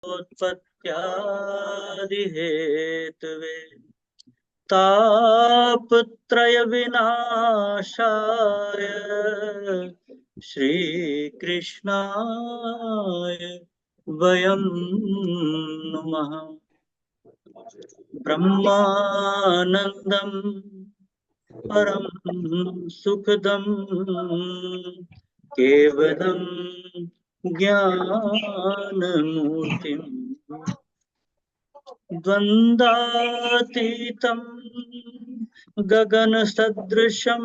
उत्पत्त्यादिहेतवे तापत्रयविनाशाय श्रीकृष्णाय वयं नुमः। ब्रह्मानन्दं परं सुखदं केवलं ज्ञानमूर्तिम् द्वन्द्वातीतं गगनसदृशं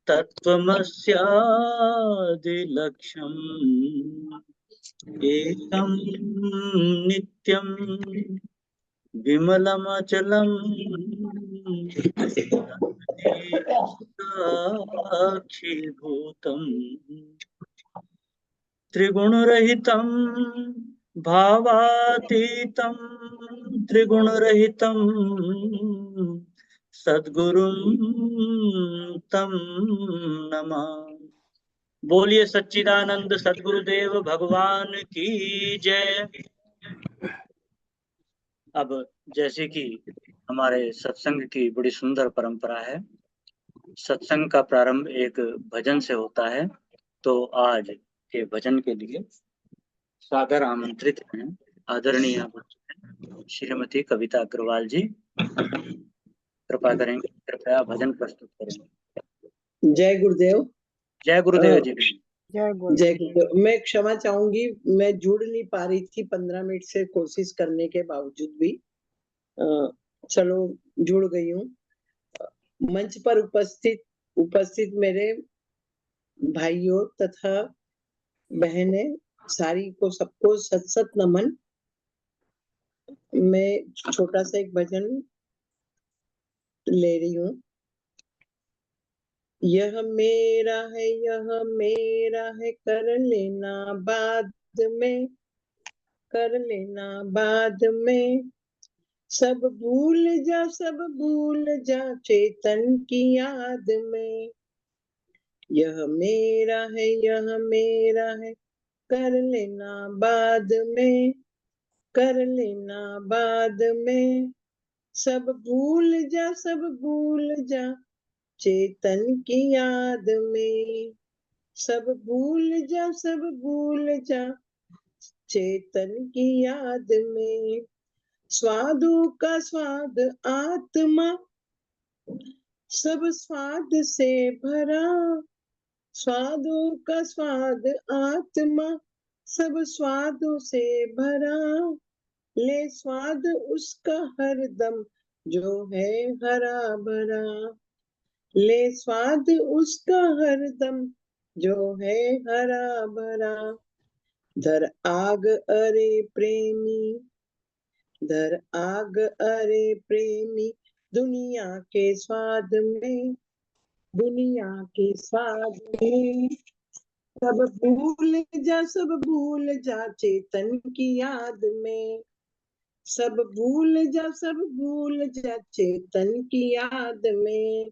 तत्त्वमस्यादिलक्ष्यम् एकं नित्यं विमलमचलं साक्षीभूतम् त्रिगुणरहितं भावातीतं त्रिगुणरहितं सद्गुरुं तं नमः। बोलिए सच्चिदानंद सद्गुरुदेव भगवान की जय। अब जैसे कि हमारे सत्संग की बड़ी सुंदर परंपरा है, सत्संग का प्रारंभ एक भजन से होता है, तो आज के भजन के लिए सादर आमंत्रित हैं आदरणीय श्रीमती कविता अग्रवाल जी। कृपा करेंगे, कृपया भजन प्रस्तुत करेंगे। जय गुरुदेव। जय गुरुदेव जी। जय गुरुदेव। मैं क्षमा चाहूंगी, मैं जुड़ नहीं पा रही थी 15 मिनट से कोशिश करने के बावजूद भी। चलो जुड़ गई हूँ। मंच पर उपस्थित मेरे भाइयों तथा बहनें सारी को सबको सत सत नमन। मैं छोटा सा एक भजन ले रही हूँ। यह मेरा है कर लेना बाद में, कर लेना बाद में। सब भूल जा चेतन की याद में। यह मेरा है कर लेना बाद में, कर लेना बाद में। सब भूल जा चेतन की याद में। सब भूल जा चेतन की याद में। स्वादों का स्वाद आत्मा सब स्वाद से भरा। स्वादों का स्वाद आत्मा सब स्वादों से भरा। ले स्वाद उसका हरदम जो है हरा भरा। ले स्वाद उसका हरदम जो है हरा भरा। धर आग अरे प्रेमी, धर आग अरे प्रेमी। दुनिया के स्वाद में, दुनिया के स्वाद में। सब भूल जा चेतन की याद में। सब भूल जा चेतन की याद में।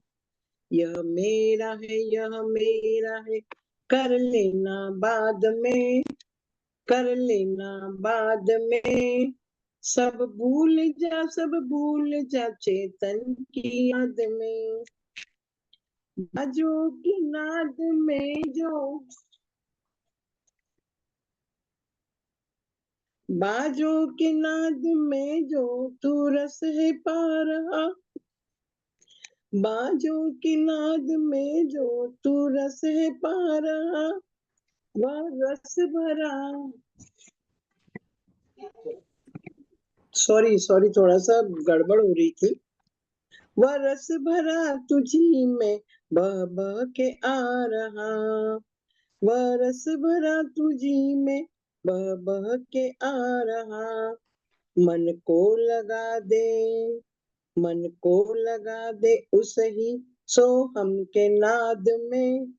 यह मेरा है कर लेना बाद में, कर लेना बाद में। सब भूल जा चेतन की याद में। बाजों की नाद में जो, बाजों की नाद में जो तू रस है पा रहा। बाजों की नाद में जो तू रस है पा रहा। वह रस भरा, सॉरी थोड़ा सा गड़बड़ हो रही थी। वह रस भरा तुझी में बह बह के आ रहा। वह रस भरा तुझी में बह बह के आ रहा। मन को लगा दे, मन को लगा दे उस ही सोहम के नाद में,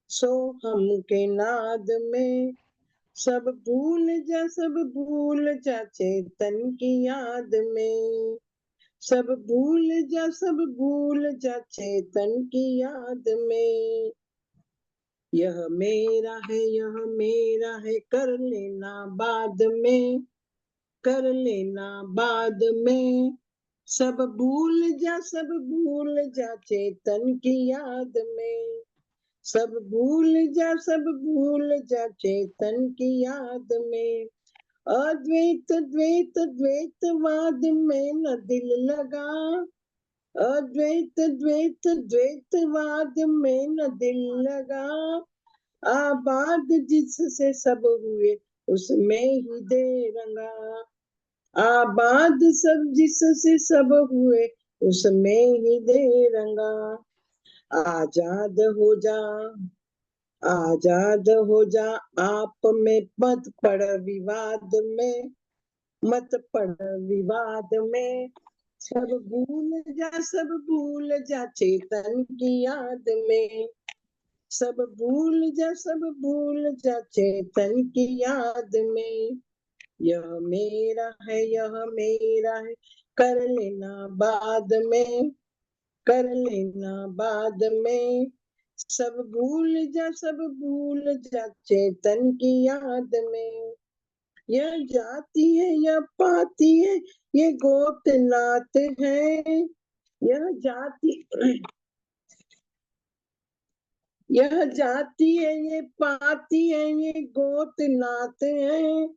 सोहम के नाद में। सब भूल जा चेतन की याद में। सब भूल जा चेतन की याद में। यह मेरा है कर लेना बाद में, कर लेना बाद में। सब भूल जा चेतन की याद में, सब भूल जा चेतन की याद में। अद्वैत द्वैत द्वैतवाद में न दिल लगा, अद्वैत द्वैत द्वैतवाद में न दिल लगा। आबाद जिससे सब हुए उसमें ही दे रंगा, आबाद सब जिससे सब हुए उसमें ही दे रंगा। आजाद हो जा, आजाद हो जा आप में, मत पड़ विवाद में, मत पड़ विवाद में। सब भूल जा चेतन की याद में, सब भूल जा चेतन की याद में। यह मेरा है कर लेना बाद में, कर लेना बाद में। सब भूल जा चेतन की याद में। यह जाती है यह पाती है, ये गोत नात है। यह जाति यह जाती है ये पाती है, ये गोत नात है।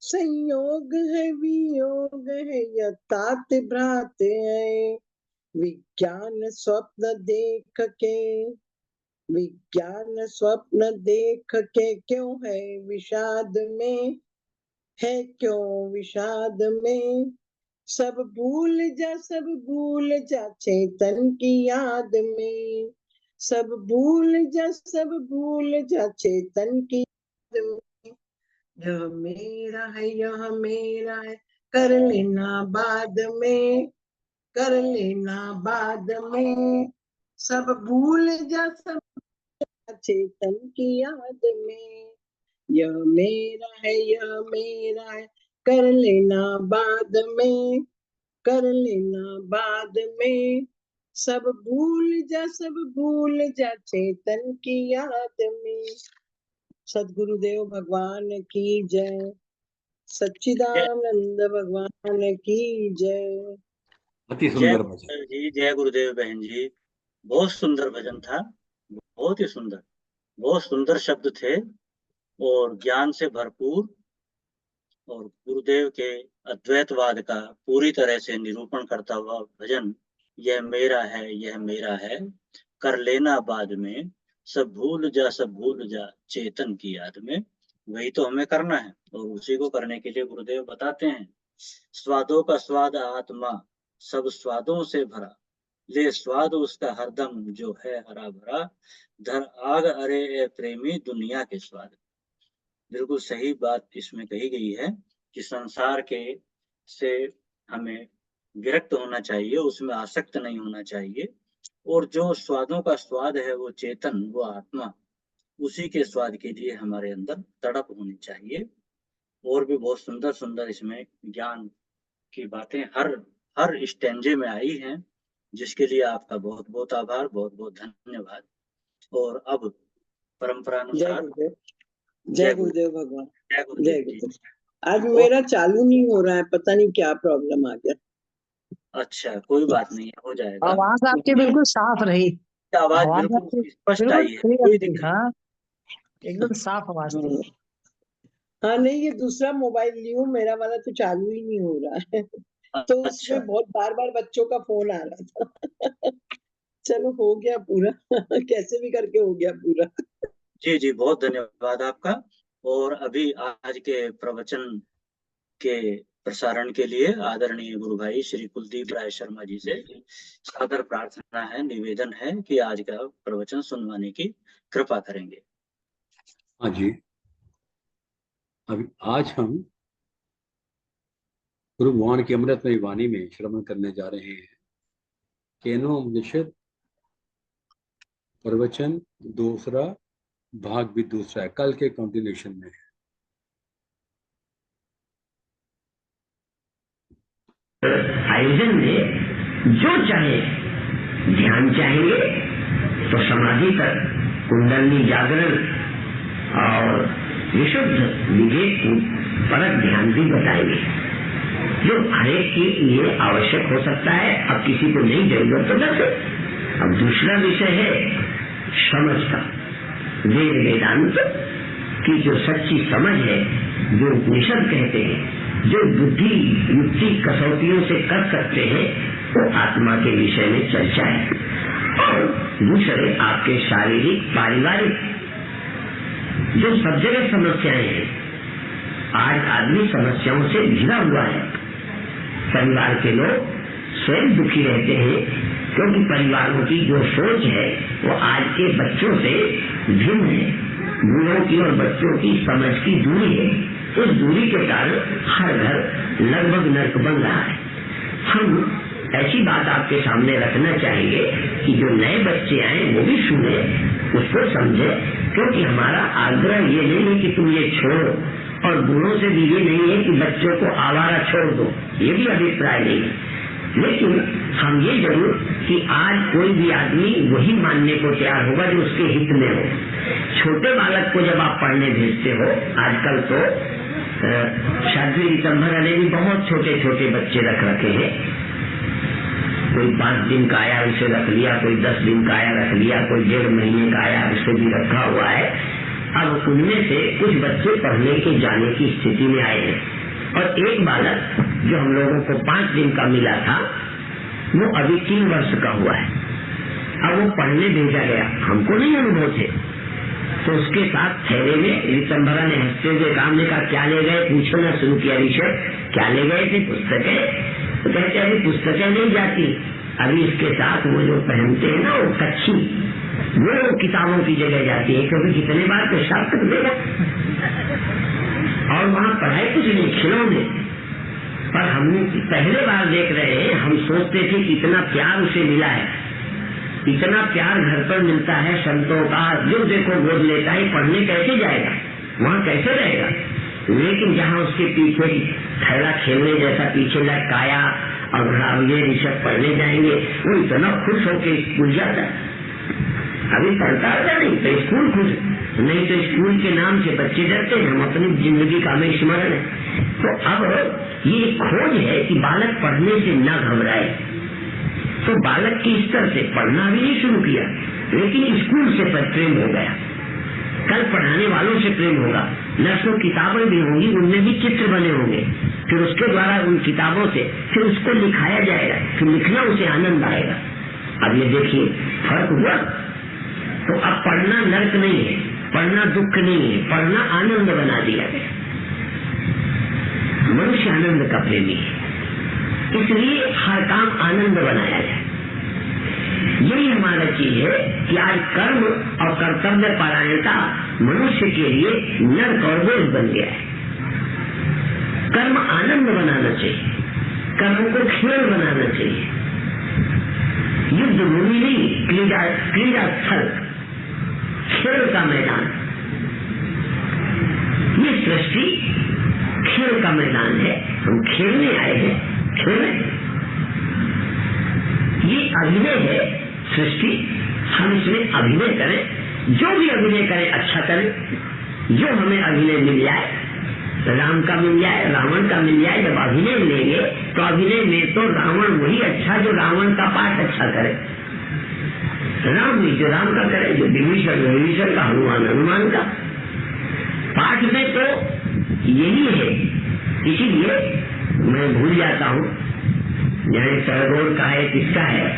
संयोग है वियोग है, यह तात भ्रात है। विज्ञान स्वप्न देख के, विज्ञान स्वप्न देख के क्यों है विषाद में, है क्यों विषाद में। सब भूल जा चेतन की याद में, सब भूल जा चेतन की याद में। यह मेरा है कर लेना बाद में, कर लेना बाद में। सब चेतन की याद में। यह मेरा है कर लेना बाद में, कर लेना बाद में। सब भूल जा चेतन की याद में। सदगुरुदेव भगवान की जय, जय सच्चिदानंद भगवान की जय। अति जय सुंदर भजन। गुरुदेव जी, जय गुरुदेव बहन जी। बहुत सुंदर भजन था, बहुत ही सुंदर, बहुत सुंदर शब्द थे और ज्ञान से भरपूर, और गुरुदेव के अद्वैतवाद का पूरी तरह से निरूपण करता हुआ भजन, यह मेरा है, कर लेना बाद में, सब भूल जा चेतन की याद में। वही तो हमें करना है और उसी को करने के लिए गुरुदेव बताते हैं, स्वादों का स्वाद आत्मा, सब स्वादों से भरा, ले स्वाद उसका हरदम जो है हरा भरा, धर आग अरे ए प्रेमी दुनिया के स्वाद। बिल्कुल सही बात इसमें कही गई है कि संसार के से हमें विरक्त होना चाहिए, उसमें आसक्त नहीं होना चाहिए, और जो स्वादों का स्वाद है वो चेतन, वो आत्मा, उसी के स्वाद के लिए हमारे अंदर तड़प होनी चाहिए। और भी बहुत सुंदर-सुंदर इसमें ज्ञान की बातें हर हर स्टेंजे में आई हैं, जिसके लिए आपका बहुत-बहुत आभार, बहुत-बहुत धन्यवाद। और अब जय परंपरानुसार गुरुदेव, जय जय गुरु गुरुदेव भगवान, जय जय गुरुदेव जी। गुरुदेव। आज बहुत मेरा चालू नहीं हो रहा है, पता नहीं क्या प्रॉब्लम आ गया। अच्छा, कोई बात नहीं है, हो जाएगा। आवाज आपकी बिल्कुल साफ रही, आवाज आवाज बिल्कुल आपकी स्पष्ट बिल्कुल आई है, क्लियर कोई थी। दिक्कत हाँ, एकदम साफ आवाज थी। हाँ नहीं, ये दूसरा मोबाइल ली हूँ, मेरा वाला तो चालू ही नहीं हो रहा है। नहीं। तो अच्छा, उसमें बहुत बार-बार बच्चों का फोन आ रहा था। चलो हो गया पूरा। कैसे भी करके हो गया पूरा। जी, जी, बहुत धन्यवाद आपका। और अभी आज के प्रवचन के प्रसारण के लिए आदरणीय गुरु भाई श्री कुलदीप राय शर्मा जी से सादर प्रार्थना है, निवेदन है कि आज का प्रवचन सुनवाने की कृपा करेंगे। हाँ जी, अभी आज हम गुरु भगवान की अमृतमयी वाणी में श्रवण करने जा रहे हैं केनोपनिषद प्रवचन दूसरा, भाग भी दूसरा है, कल के कंटिन्यूशन में। आयोजन में जो चाहे ध्यान चाहिए तो समाधि तक कुंडली जागरण और विशुद्ध विवेक परक ध्यान भी बताएंगे, जो हरेक के लिए आवश्यक हो सकता है। अब किसी को नहीं जरूरत तो न दे। अब दूसरा विषय है समझ का, वेद वेदांत की जो सच्ची समझ है, जो उपनिषद कहते हैं, जो बुद्धि युक्ति कसौटियों से कर सकते हैं, वो आत्मा के विषय में चर्चा है। और दूसरे आपके शारीरिक पारिवारिक जो सब जगह समस्याएं हैं, आज आदमी समस्याओं से घिरा हुआ है। परिवार के लोग स्वयं दुखी रहते हैं, क्योंकि परिवारों की जो सोच है वो आज के बच्चों से भिन्न है। बूढ़ों की और बच्चों की समझ की दूरी है। उस दूरी के कारण हर घर लगभग नर्क बन रहा है। हम ऐसी बात आपके सामने रखना चाहेंगे कि जो नए बच्चे आए वो भी सुने, उसको समझे, क्योंकि हमारा आग्रह ये नहीं है कि तुम ये छोड़ो, और बूढ़ों से भी ये नहीं है कि बच्चों को आवारा छोड़ दो, ये भी अभिप्राय नहीं है। लेकिन हम ये जरूर कि आज कोई भी आदमी वही मानने को तैयार होगा जो उसके हित में हो। छोटे बालक को जब आप पढ़ने भेजते हो, आजकल तो शादी रितंभर ने भी बहुत छोटे छोटे बच्चे रख रखे हैं। कोई 5 दिन का आया उसे रख लिया, कोई 10 दिन का आया रख लिया, कोई 1.5 महीने का आया उसे भी रखा हुआ है। अब उनमें से कुछ बच्चे पढ़ने के जाने की स्थिति में आए हैं, और एक बालक जो हम लोगों को 5 दिन का मिला था, वो अभी 3 वर्ष का हुआ है। अब वो पढ़ने भेजा गया, हमको नहीं अनुभव थे, तो उसके साथ ठहरे में रितंभरा ने हंसते हुए काम ने कहा, क्या ले गए, पूछना शुरू किया। ऋषभ, क्या ले गए थे? पुस्तकें। तो कहते अभी पुस्तकें नहीं जाती, अभी इसके साथ वो जो पहनते हैं ना, वो कच्छी, वो किताबों की जगह जाती है, क्योंकि कितने बार पेशाब कर देगा। और वहाँ पढ़ाई कुछ नहीं, खिलौने। पर हम पहले बार देख रहे हैं, हम सोचते थे कि इतना प्यार उसे मिला है, इतना प्यार घर पर मिलता है संतों का, जो देखो गोद लेता है, पढ़ने कैसे जाएगा, वहाँ कैसे रहेगा। लेकिन जहाँ उसके पीछे थैला खेलने जैसा पीछे लटकाया और अब ये ऋषभ पढ़ने जाएंगे, वो इतना खुश होकर स्कूल जाता है। अभी पढ़ता था नहीं तो स्कूल खुश, नहीं तो स्कूल के नाम से बच्चे डरते हैं। हम अपनी जिंदगी का हमें स्मरण है। तो अब ये खोज है कि बालक पढ़ने से न घबराए। तो बालक की स्तर से पढ़ना भी नहीं शुरू किया, लेकिन स्कूल से प्रेम हो गया। कल पढ़ाने वालों से प्रेम होगा, नर्सों किताबें भी होंगी, उनमें भी चित्र बने होंगे, फिर उसके द्वारा उन किताबों से फिर उसको लिखाया जाएगा, फिर लिखना उसे आनंद आएगा। अब ये देखिए फर्क हुआ। तो अब पढ़ना नर्क नहीं है, पढ़ना दुख नहीं है, पढ़ना आनंद बना दिया गया। मनुष्य आनंद का प्रेमी है, इसलिए हर काम आनंद बनाया जाए। यही हमारा चीज है कि आज कर्म और कर्तव्य परायणता मनुष्य के लिए नर्क और बोझ बन गया है। कर्म आनंद बनाना चाहिए, कर्म को खेल बनाना चाहिए। युद्ध भूमि नहीं, क्रीड़ा स्थल, खेल का मैदान। ये सृष्टि खेल का मैदान है, हम खेलने आए हैं, खेलें। ये अभिनय है सृष्टि, हम इसमें अभिनय करें, जो भी अभिनय करें अच्छा करें। जो हमें अभिनय मिल जाए, राम का मिल जाए, रावण का मिल जाए, जब अभिनय लेंगे तो अभिनय में तो रावण वही अच्छा जो रावण का पाठ अच्छा करे, राम भी जो राम का करे, जो विभीषण का, हनुमान का। पाठ में तो यही है। इसीलिए मैं भूल जाता हूँ, जहाँ टैगोर का है, किसका है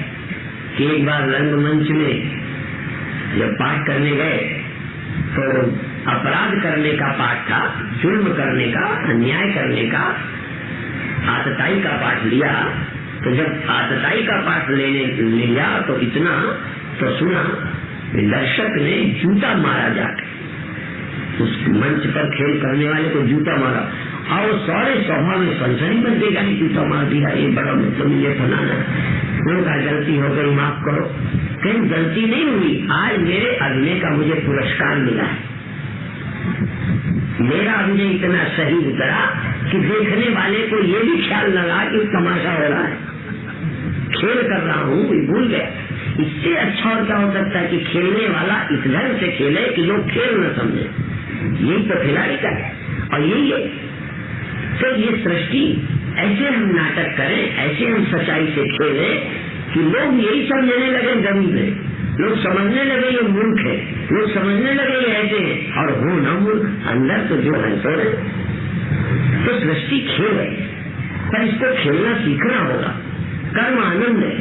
कि एक बार रंगमंच में जब पाठ करने गए तो अपराध करने का पाठ था, जुल्म करने का, अन्याय करने का, आतताई का पाठ लिया। तो जब आतताई का पाठ लेने लिया तो इतना तो सुना, दर्शक ने जूता मारा जाके, उस मंच पर खेल करने वाले को जूता मारा, और सारे सभा में सनसनी बन गई, गाली जूता मार दिया, ये बड़ा मतलब ये फलाना, उनका गलती हो गई, माफ करो। कहीं गलती नहीं हुई, आज मेरे अभिनय का मुझे पुरस्कार मिला है। मेरा अभिनय इतना सही उतरा कि देखने वाले को ये भी ख्याल लगा कि तमाशा हो रहा है, खेल कर रहा हूँ, भूल गया। इससे अच्छा और क्या हो सकता है कि खेलने वाला इस ढंग से खेले कि लोग खेल न समझे। यही तो खिलाड़ी का है और यही है। तो ये सृष्टि ऐसे हम नाटक करें, ऐसे हम सच्चाई से खेलें कि लोग यही समझने लगे गरीब है, लोग समझने लगे ये मूर्ख है, लोग समझने लगे ये ऐसे हैं, और हो न मूर्ख, अंदर तो जो है सो रहे। तो सृष्टि खेल है, पर इसको खेलना सीखना होगा। कर्म आनंद है,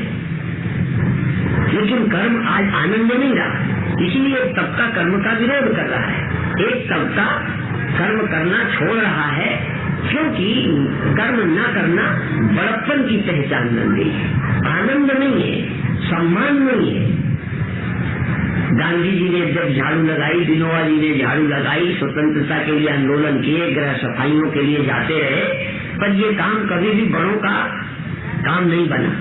लेकिन कर्म आज आनंद नहीं रहा, इसीलिए एक तबका कर्म का विरोध कर रहा है, एक तबका कर्म करना छोड़ रहा है, क्योंकि कर्म न करना बड़प्पन की पहचान बन गई है, आनंद नहीं है, सम्मान नहीं है। गांधी जी ने जब झाड़ू लगाई, विनोबा जी ने झाड़ू लगाई, स्वतंत्रता के लिए आंदोलन किए, गृह सफाइयों के लिए जाते रहे, पर ये काम कभी भी बड़ों का काम नहीं बना।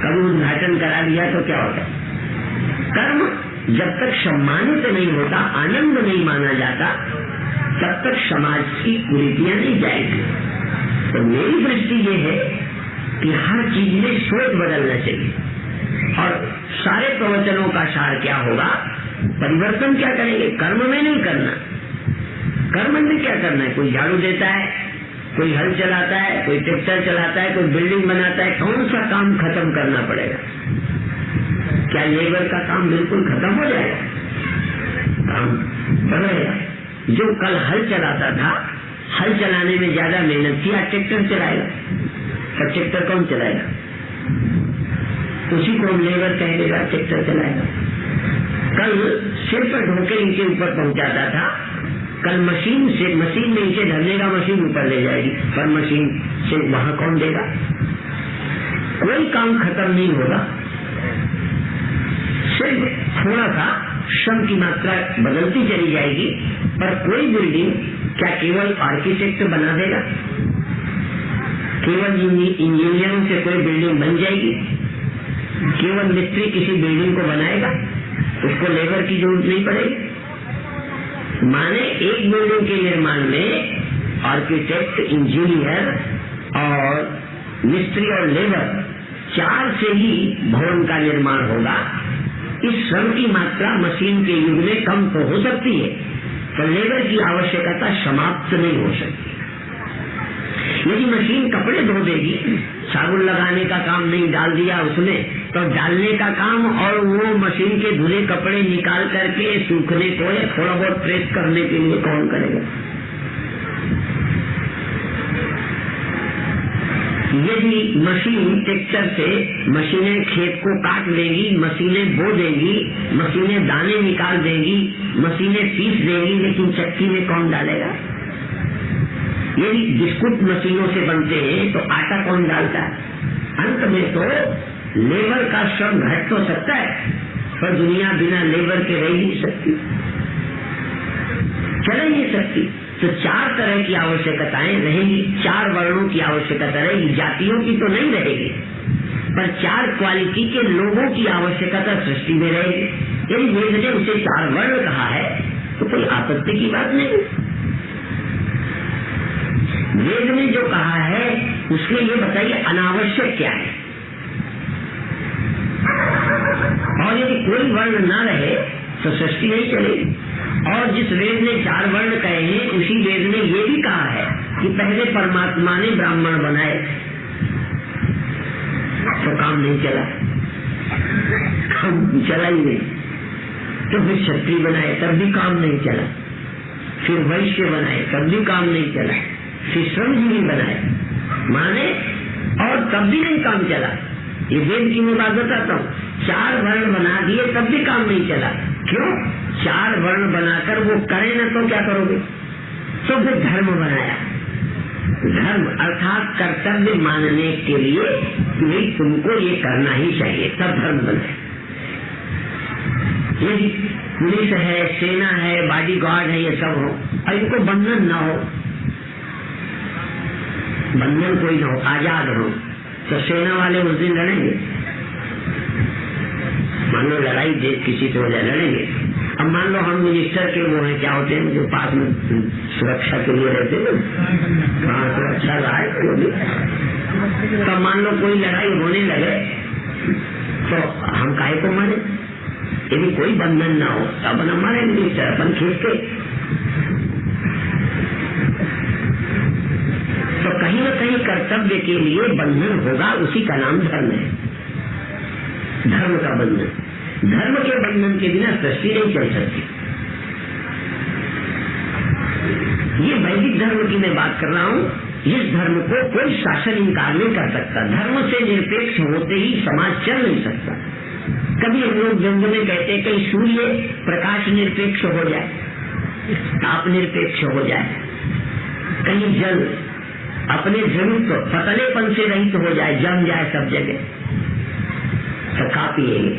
कभी उद्घाटन करा दिया तो क्या होता? कर्म जब तक सम्मानित नहीं होता, आनंद नहीं माना जाता, तब तक समाज की कुरीतियां नहीं जाएगी। तो मेरी दृष्टि ये है कि हर चीज में सोच बदलना चाहिए। और सारे प्रवचनों का सार क्या होगा? परिवर्तन क्या करेंगे? कर्म में नहीं करना। कर्म में क्या करना है? कोई झाड़ू देता है, कोई हल चलाता है, कोई ट्रैक्टर चलाता है, कोई बिल्डिंग बनाता है, कौन सा काम खत्म करना पड़ेगा? क्या लेबर का काम बिल्कुल खत्म हो जाएगा? काम बढ़ेगा। जो कल हल चलाता था, हल चलाने में ज्यादा मेहनत किया, ट्रैक्टर चलाएगा। पर ट्रैक्टर कौन चलाएगा? उसी को हम लेबर कह देगा, ट्रैक्टर चलाएगा। कल सिर पर ढोके नीचे ऊपर पहुंचाता था, कल मशीन में नीचे धरने का, मशीन ऊपर ले जाएगी, पर मशीन से वहां कौन देगा? कोई काम खत्म नहीं होगा, सिर्फ थोड़ा सा श्रम की मात्रा बदलती चली जाएगी। पर कोई बिल्डिंग क्या केवल आर्किटेक्ट बना देगा? केवल इंजीनियरों से कोई बिल्डिंग बन जाएगी? केवल मिस्त्री किसी बिल्डिंग को बनाएगा, उसको लेबर की जरूरत नहीं पड़ेगी। माने एक बिल्डिंग के निर्माण में आर्किटेक्ट, इंजीनियर और मिस्त्री और लेबर, 4 से ही भवन का निर्माण होगा। इस श्रम की मात्रा मशीन के युग में कम तो हो सकती है, पर लेबर की आवश्यकता समाप्त नहीं हो सकती। यदि मशीन कपड़े धो देगी, साबुन लगाने का काम नहीं डाल दिया उसमें, तो डालने का काम और वो मशीन के धुले कपड़े निकाल करके सूखने को या थोड़ा बहुत प्रेस करने के लिए कौन करेगा? यदि मशीन ट्रैक्टर से मशीनें खेत को काट देंगी, मशीनें बो देंगी, मशीनें दाने निकाल देंगी, मशीनें पीस देंगी, लेकिन चक्की में कौन डालेगा? यदि बिस्कुट मशीनों से बनते हैं तो आटा कौन डालता है? अंत में तो लेबर का श्रम घट तो सकता है, पर दुनिया बिना लेबर के रह नहीं सकती, चल नहीं सकती। तो 4 तरह की आवश्यकताएं रहेगी, 4 वर्णों की आवश्यकता रहेगी, जातियों की तो नहीं रहेगी, पर 4 क्वालिटी के लोगों की आवश्यकता सृष्टि में रहेगी। यदि वेद ने उसे 4 वर्ण कहा है तो कोई आपत्ति की बात नहीं। वेद ने जो कहा है उसमें ये बताइए अनावश्यक क्या है? और यदि कोई वर्ण ना रहे तो सृष्टि नहीं चलेगी। और जिस वेद ने 4 वर्ण कहे हैं, उसी वेद ने ये भी कहा है कि पहले परमात्मा ने ब्राह्मण बनाए तो काम नहीं चला, काम चला ही नहीं। तो फिर क्षत्रिय बनाए तब भी काम नहीं चला, फिर वैश्य बनाए तब भी काम नहीं चला, फिर श्रमजीवी बनाए माने और तब भी नहीं काम चला। ये वेद की मैं बात बताता हूँ, 4 वर्ण बना दिए तब भी काम नहीं चला। क्यों? 4 वर्ण बनाकर वो करे ना तो क्या करोगे? तो फिर धर्म बनाया। धर्म अर्थात कर्तव्य मानने के लिए कि तुमको ये करना ही चाहिए, तब धर्म बनाया। यदि पुलिस है, सेना है, बॉडीगार्ड है, ये सब हो और इनको बंधन न हो, बंधन कोई न हो, आजाद हो, तो सेना वाले उस दिन लड़ेंगे। मान लो लड़ाई देश किसी से वजह लड़ेंगे। अब मान लो हम मिनिस्टर के वो हैं, क्या होते हैं जो पास में सुरक्षा के लिए रहते हैं, हाँ सुरक्षा रहा है। तब मान लो कोई लड़ाई होने लगे तो हम काहे को मरे? यदि कोई बंधन ना हो तो अपन मरेंगे, अपन खींच के। तो कहीं न कहीं कर्तव्य के लिए बंधन होगा, उसी का नाम धर्म है, धर्म का बंधन। धर्म के बंधन के बिना सृष्टि नहीं चल सकती। ये वैदिक धर्म की मैं बात कर रहा हूँ। इस धर्म को कोई शासन इनकार नहीं कर सकता। धर्म से निरपेक्ष होते ही समाज चल नहीं सकता। कभी हम लोग व्यंग में कहते हैं कहीं सूर्य प्रकाश निरपेक्ष हो जाए, ताप निरपेक्ष हो जाए, कहीं जल अपने जरूरत पतलेपन से रहित हो जाए, जम जाए सब जगह, तो खा पिएंगे।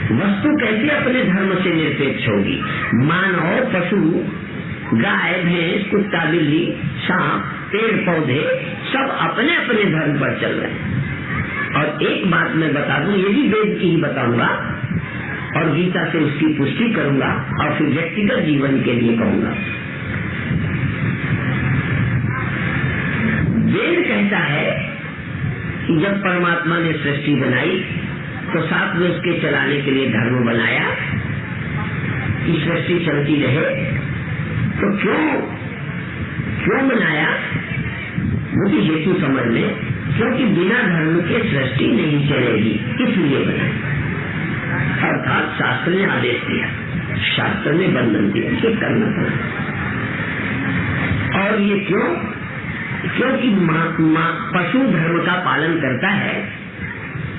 वस्तु कैसे अपने धर्म से निरपेक्ष होगी? मानव, पशु, गाय, भैंस, कुत्ता, बिल्ली, सांप, पेड़ पौधे सब अपने अपने धर्म पर चल रहे हैं। और एक बात मैं बता दूं, ये भी वेद की ही बताऊंगा और गीता से उसकी पुष्टि करूंगा और फिर व्यक्तिगत जीवन के लिए कहूंगा। वेद कहता है कि जब परमात्मा ने सृष्टि बनाई तो साथ में उसके चलाने के लिए धर्म बनाया कि सृष्टि चलती रहे। तो क्यों बनाया? मुझे हेतु समझ में, क्योंकि बिना धर्म के सृष्टि नहीं चलेगी, इसलिए बनाया। अर्थात शास्त्र ने आदेश दिया, शास्त्र ने बंधन दिया कि करना पड़ा। और ये क्यों? क्योंकि पशु धर्म का पालन करता है,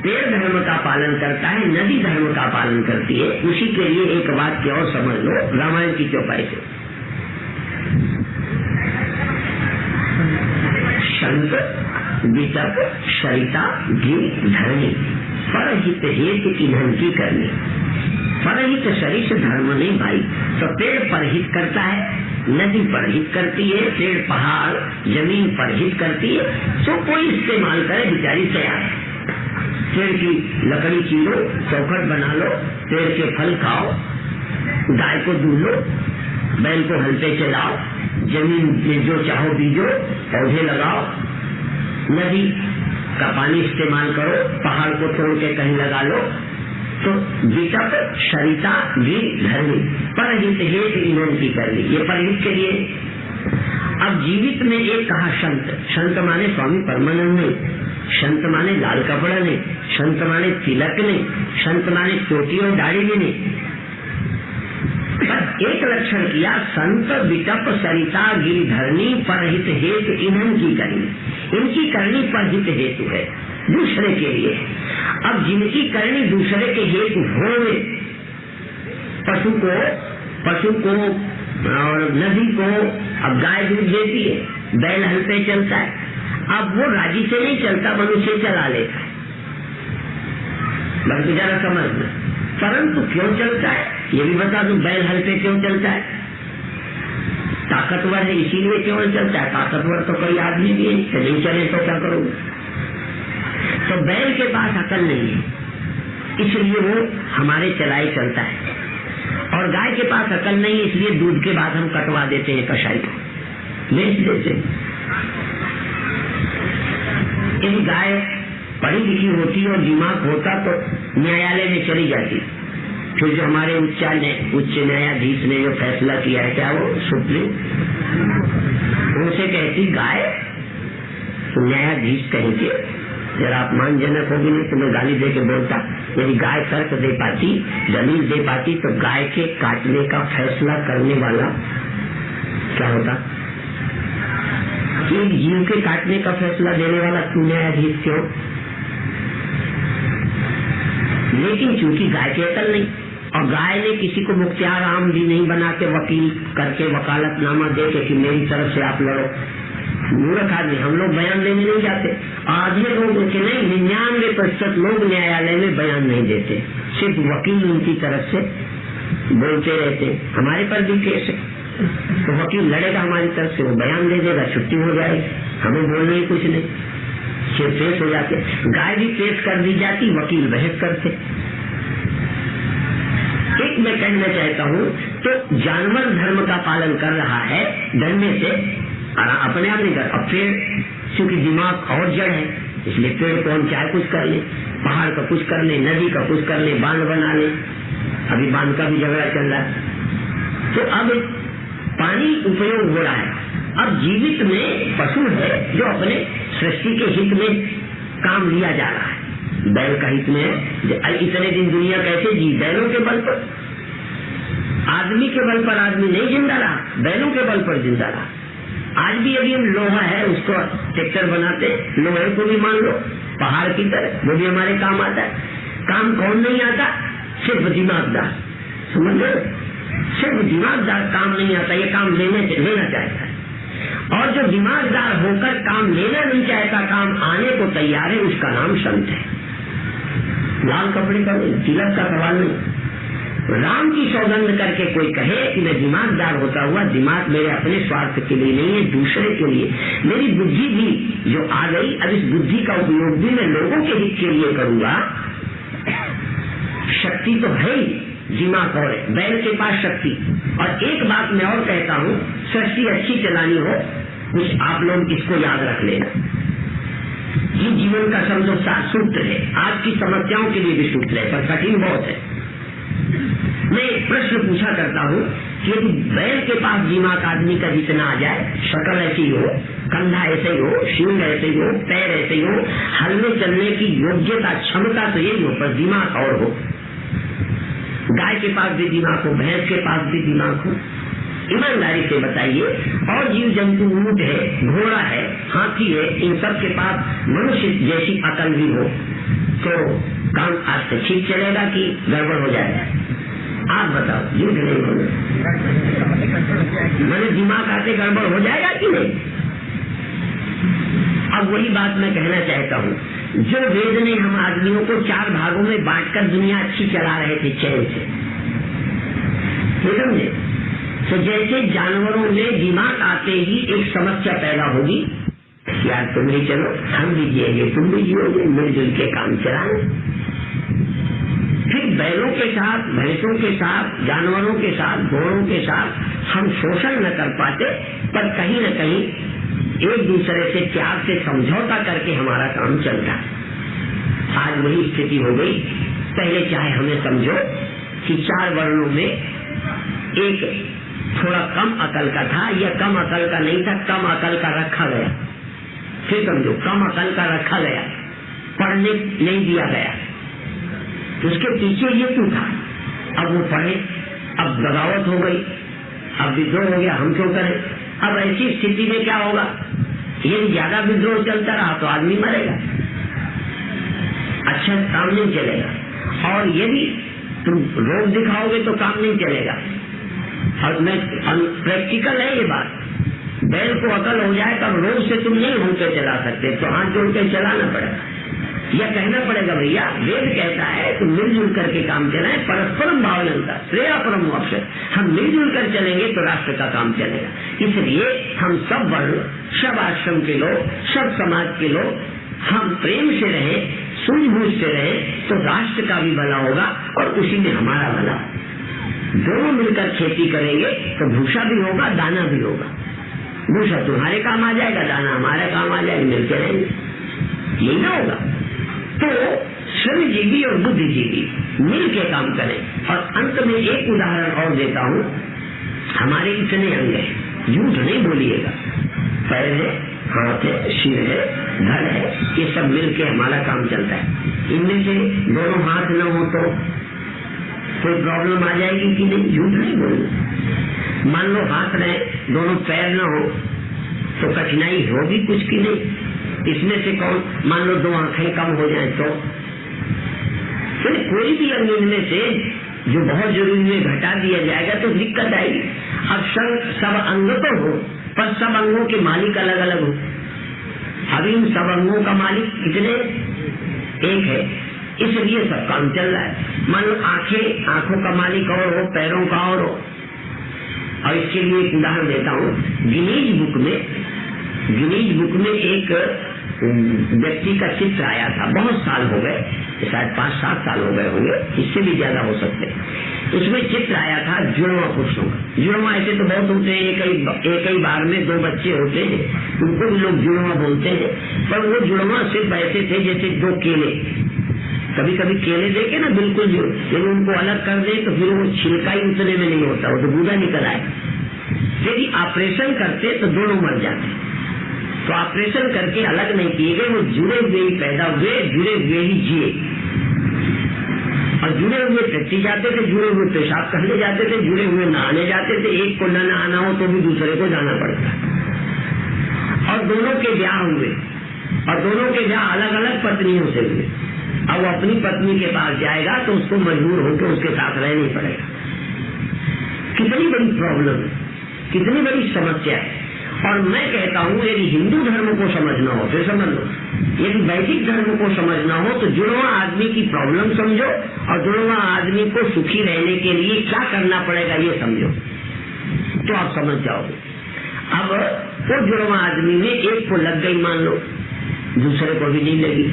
पेड़ धर्म का पालन करता है, नदी धर्म का पालन करती है। उसी के लिए एक बात की और समझ लो, रामायण की चौपाई से। संत, वितक, सरिता, गिर, धरणी, परहित हेतु ईंधन की करनी। परहित सरित धर्म नहीं भाई। तो पेड़ परहित करता है, नदी परहित करती है, पेड़ पहाड़ जमीन परहित करती है। तो कोई इस्तेमाल करे, बेचारी तैयार है। पेड़ की लकड़ी चीरो, चौखट बना लो, पेड़ के फल खाओ, गाय को दूध लो, बैल को हल पे चलाओ, जमीन में जो चाहो बीजो, पौधे लगाओ, नदी का पानी इस्तेमाल करो, पहाड़ को तोड़ के कहीं लगा लो। तो वितक, सरिता, गिर, धरणी, परहित हेतु ईंधन की करनी, ये परहित के लिए। अब जीवित में एक कहा संत। संत माने स्वामी परमानंद नहीं, संत माने लाल कपड़ा नहीं, संत माने तिलक नहीं, संत माने चोटी और दाढ़ी भी नहीं। पर एक लक्षण किया, संत, वितप, सरिता, गिर, धरणी, परहित हेतु ईंधन की करनी। इनकी करनी परहित हेतु है, दूसरे के लिए। अब जिनकी करनी दूसरे के हेतु होवे, पशु को और नदी को, अब गाय दूध देती है, बैल हल पे चलता है। अब वो राजी से नहीं चलता, मनुष्य चला लेता है, बल्कि जरा समझना। परंतु क्यों चलता है ये भी बता दूं। बैल हल पे क्यों चलता है? ताकतवर है इसीलिए क्यों चलता है? ताकतवर तो कोई आदमी भी है, नहीं चले तो क्या करोगे? तो बैल के पास अकल नहीं है, इसलिए वो हमारे चलाए चलता है। और गाय के पास अकल नहीं, इसलिए दूध के बाद हम कटवा देते हैं, कसाई को बेच देते हैं। यदि गाय पढ़ी लिखी होती और दिमाग होता तो न्यायालय में चली जाती। फिर जो हमारे उच्च न्यायाधीश ने जो फैसला किया है, क्या वो सुप्रीम, उनसे कहती गाय, तो न्यायाधीश कहेंगे जरा अपमानजनक होगी, नहीं तो मैं गाली दे के बोलता। यदि गाय तर्क दे पाती, दलील दे पाती, तो गाय के काटने का फैसला करने वाला क्या होता? एक जीव के काटने का फैसला देने वाला तू न्यायाधीश क्यों? लेकिन चूंकि गाय की अकल नहीं, और गाय ने किसी को मुख्तियार आम भी नहीं बना के वकील करके वकालतनामा दे के कि मेरी तरफ से आप लड़ो। मूर्ख आदमी, हम लोग बयान देने नहीं जाते। आधे लोग के नहीं, 99% लोग न्यायालय में बयान नहीं देते, सिर्फ वकील उनकी तरफ से बोलते रहते। हमारे पर भी केस है, तो वकील लड़ेगा हमारी तरफ से, वो बयान दे देगा, छुट्टी हो जाएगी, हमें बोलने ही कुछ नहीं, सिर्फ पेश हो जाते। गाय भी पेश कर दी जाती, वकील बहस करते। एक मैं कहना चाहता हूँ, तो जानवर धर्म का पालन कर रहा है डरने से, अपने आप नहीं कर। अब पेड़ चूंकि दिमाग और जड़ है, इसलिए पेड़ को हम चाहे कुछ कर ले, पहाड़ का कुछ कर ले, नदी का कुछ कर ले, बांध बना ले। अभी बांध का भी झगड़ा चल रहा है। तो अब पानी उपयोग हो रहा है। अब जीवित में पशु है जो अपने सृष्टि के हित में काम लिया जा रहा है। बैल का हित में है। इतने दिन दुनिया कैसे जी? बैलों के बल पर। आदमी के बल पर आदमी नहीं जिंदा रहा, बैलों के बल पर जिंदा रहा। आज भी यदि हम लोहा है उसको ट्रैक्टर बनाते, लोहे को भी मान लो पहाड़ की तरह, वो भी हमारे काम आता है। काम कौन नहीं आता? सिर्फ दिमागदार। समझ लो, सिर्फ दिमागदार काम नहीं आता, ये काम लेना चाहता है। और जो दिमागदार होकर काम लेना नहीं चाहता, काम आने को तैयार है, उसका नाम संत है। लाल कपड़े का तिलक का सवाल नहीं। राम की सौगंध करके कोई कहे कि मैं दिमागदार होता हुआ, दिमाग मेरे अपने स्वार्थ के लिए नहीं है, दूसरे के लिए, मेरी बुद्धि भी जो आ गई, अब इस बुद्धि का उपयोग भी मैं लोगों के हित के लिए करूंगा। शक्ति तो है ही, दिमाग और है, बैल के पास शक्ति। और एक बात मैं और कहता हूँ, सृष्टि अच्छी चलानी हो, कुछ आप लोग इसको याद रख लेना। ये जीवन का समझो सूत्र है, आज की समस्याओं के लिए भी सूत्र है, पर कठिन बहुत है। मैं एक प्रश्न पूछा करता हूँ कि यदि बैल के पास दिमाग आदमी का जितना आ जाए, शक्ल ऐसी हो, कंधा ऐसे ही हो, शिंग ऐसे ही हो, पैर ऐसे ही हो, हलने चलने की योग्यता क्षमता तो यही हो, पर दिमाग और हो। गाय के पास भी दिमाग हो, भैंस के पास भी दिमाग हो। ईमानदारी से बताइए, और जीव जंतु, ऊंट है, घोड़ा है, हाथी है, इन सब के पास मनुष्य जैसी अकल भी हो, तो काम आज से ठीक चलेगा कि गड़बड़ हो जाएगा? आप बताओ, झूठ नहीं बोलो। मैंने दिमाग आते गड़बड़ हो जाएगा कि नहीं? अब वही बात मैं कहना चाहता हूँ, जो वेद ने हम आदमियों को 4 भागों में बांटकर दुनिया अच्छी चला रहे थे चैन से, समझे? तो जैसे जानवरों में दिमाग आते ही एक समस्या पैदा होगी, यार तुम ही चलो, हम भी जिएंगे, तुम भी जियोगे, मिलजुल के काम चलाएं। फिर बैलों के साथ, भैंसों के साथ, जानवरों के साथ, घोड़ों के साथ हम शोषण न कर पाते, पर कहीं न कहीं एक दूसरे से प्यार से समझौता करके हमारा काम चलता। आज वही स्थिति हो गई। पहले चाहे हमें समझो कि 4 वर्णों में एक थोड़ा कम अकल का था, या कम अकल का नहीं था, कम अकल का रखा गया। फिर समझो, कम अकल का रखा गया, पढ़ने नहीं दिया गया। उसके पीछे ये क्यों था? अब वो पढ़े, अब बगावत हो गई, अब विद्रोह हो गया, हम क्यों करें? अब ऐसी स्थिति में क्या होगा? यदि ज्यादा विद्रोह चलता रहा तो आदमी मरेगा, अच्छा काम नहीं चलेगा। और यदि तुम रोग दिखाओगे तो काम नहीं चलेगा। और मैं प्रैक्टिकल है ये बात। बैल को अकल हो जाए तब रोग से तुम नहीं होकर चला सकते, तो हाथ जोड़ कर चलाना पड़ेगा, या कहना पड़ेगा भैया वेद कहता है तो मिलजुल करके काम चलाएं, परस्परम भावनता श्रेया परम अवसर। हम मिलजुल कर चलेंगे तो राष्ट्र का काम चलेगा। इसलिए हम सब वर्ण, सब आश्रम के लोग, सब समाज के लोग, हम प्रेम से रहे, सूझबूझ से रहे, तो राष्ट्र का भी भला होगा और उसी में हमारा भला। दोनों मिलकर खेती करेंगे तो भूसा भी होगा, दाना भी होगा। भूसा तुम्हारे काम आ जाएगा, दाना हमारे काम आ जाएगा, मिलते रहेंगे, यही ना होगा। तो श्रमजीवी और बुद्धिजीवी मिल के काम करें। और अंत में एक उदाहरण और देता हूँ, हमारे इतने अंग हैं, झूठ नहीं बोलिएगा, पैर है, हाथ है, सिर है, धड़ है, ये सब मिल के हमारा काम चलता है। इनमें से दोनों हाथ न हो तो कोई प्रॉब्लम आ जाएगी कि नहीं? झूठ नहीं बोलना। मान लो हाथ रहे, दोनों पैर न हो तो कठिनाई होगी कुछ की नहीं? इसमें से कौन, मान लो 2 आंखें कम हो जाए तो कोई भी अंग इनमें से जो बहुत जरूरी है घटा दिया जाएगा तो दिक्कत आएगी। अब सब अंग तो हो, पर सब अंगों के मालिक अलग अलग हो। अभी इन सब अंगों का मालिक कितने? एक है, इसलिए सब काम चल रहा है। मान लो आंखें, आंखों का मालिक और हो, पैरों का और हो। और इसके लिए एक उदाहरण देता हूँ। गिनीज बुक में एक व्यक्ति का चित्र आया था, बहुत साल हो गए, शायद 5-7 साल हो गए होंगे, इससे भी ज्यादा हो सकते। उसमें चित्र आया था जुड़वा पुरुषों का। जुड़वा ऐसे तो बहुत होते हैं, एक ही बार में 2 बच्चे होते हैं, उनको भी लोग जुड़वा बोलते हैं। पर वो जुड़वा सिर्फ ऐसे थे जैसे 2 केले, कभी कभी केले देखे ना बिल्कुल जो, लेकिन उनको अलग कर दे तो फिर वो छिलका ही उतने में नहीं होता, वो तो गूदा निकल आए। यदि ऑपरेशन करते तो दोनों मर जाते, तो ऑपरेशन करके अलग नहीं किए गए, वो जुड़े हुए ही पैदा हुए, जुड़े हुए ही जिए। और जुड़े हुए टट्टी जाते थे, जुड़े हुए पेशाब करने जाते थे, जुड़े हुए नहाने जाते थे। एक को न नहाना हो तो भी दूसरे को जाना पड़ता। और दोनों के ब्याह हुए, और दोनों के ब्याह अलग अलग पत्नियों से हुए। अब वो अपनी पत्नी के पास जाएगा तो उसको मजबूर होकर उसके साथ रहना ही पड़ेगा। कितनी बड़ी प्रॉब्लम है, कितनी बड़ी समस्या है। और मैं कहता हूँ यदि हिंदू धर्म को समझना हो फिर समझ लो, यदि वैदिक धर्म को समझना हो तो जुड़वा आदमी की प्रॉब्लम समझो, और जुड़वा आदमी को सुखी रहने के लिए क्या करना पड़ेगा ये समझो, तो आप समझ जाओगे। अब वो जुड़वा आदमी में एक को लग गई मान लो, दूसरे को भी नहीं लगी,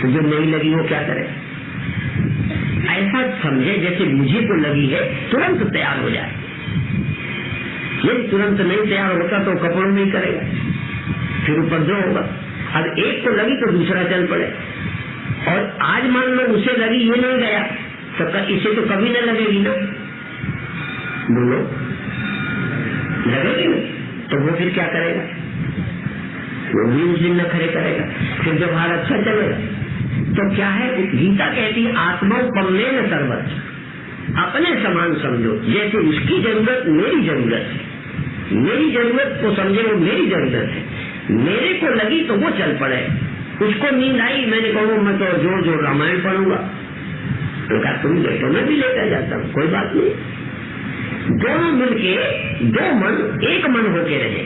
तो जो नहीं लगी वो क्या करे? ऐसा समझे जैसे मुझे को लगी है, तुरंत तैयार हो जाए। यदि तुरंत नहीं तैयार होता तो कपड़ों में ही करेगा, फिर उपद्रव होगा। अब एक को लगी तो दूसरा चल पड़े, और आज मान लो उसे लगी ये नहीं गया तो इसे तो कभी न लगेगी ना, बोलो लगेगी ना, तो वो फिर क्या करेगा? वो भी उस दिन न खड़े करेगा, फिर व्यवहार अच्छा चलेगा। तो क्या है, गीता कहती है आत्मोपम्मेन सर्वत्र, अपने समान समझो, जैसे उसकी जरूरत मेरी जरूरत है, मेरी जरूरत को समझे वो मेरी जरूरत है। मेरे को लगी तो वो चल पड़े, उसको नींद आई, मैंने कहा मैं तो जोर जोर रामायण पढ़ूंगा, तो कहा तुम बैठो मैं भी लेकर जाता हूँ, कोई बात नहीं। दोनों मिलके 2 मन एक मन होके रहे।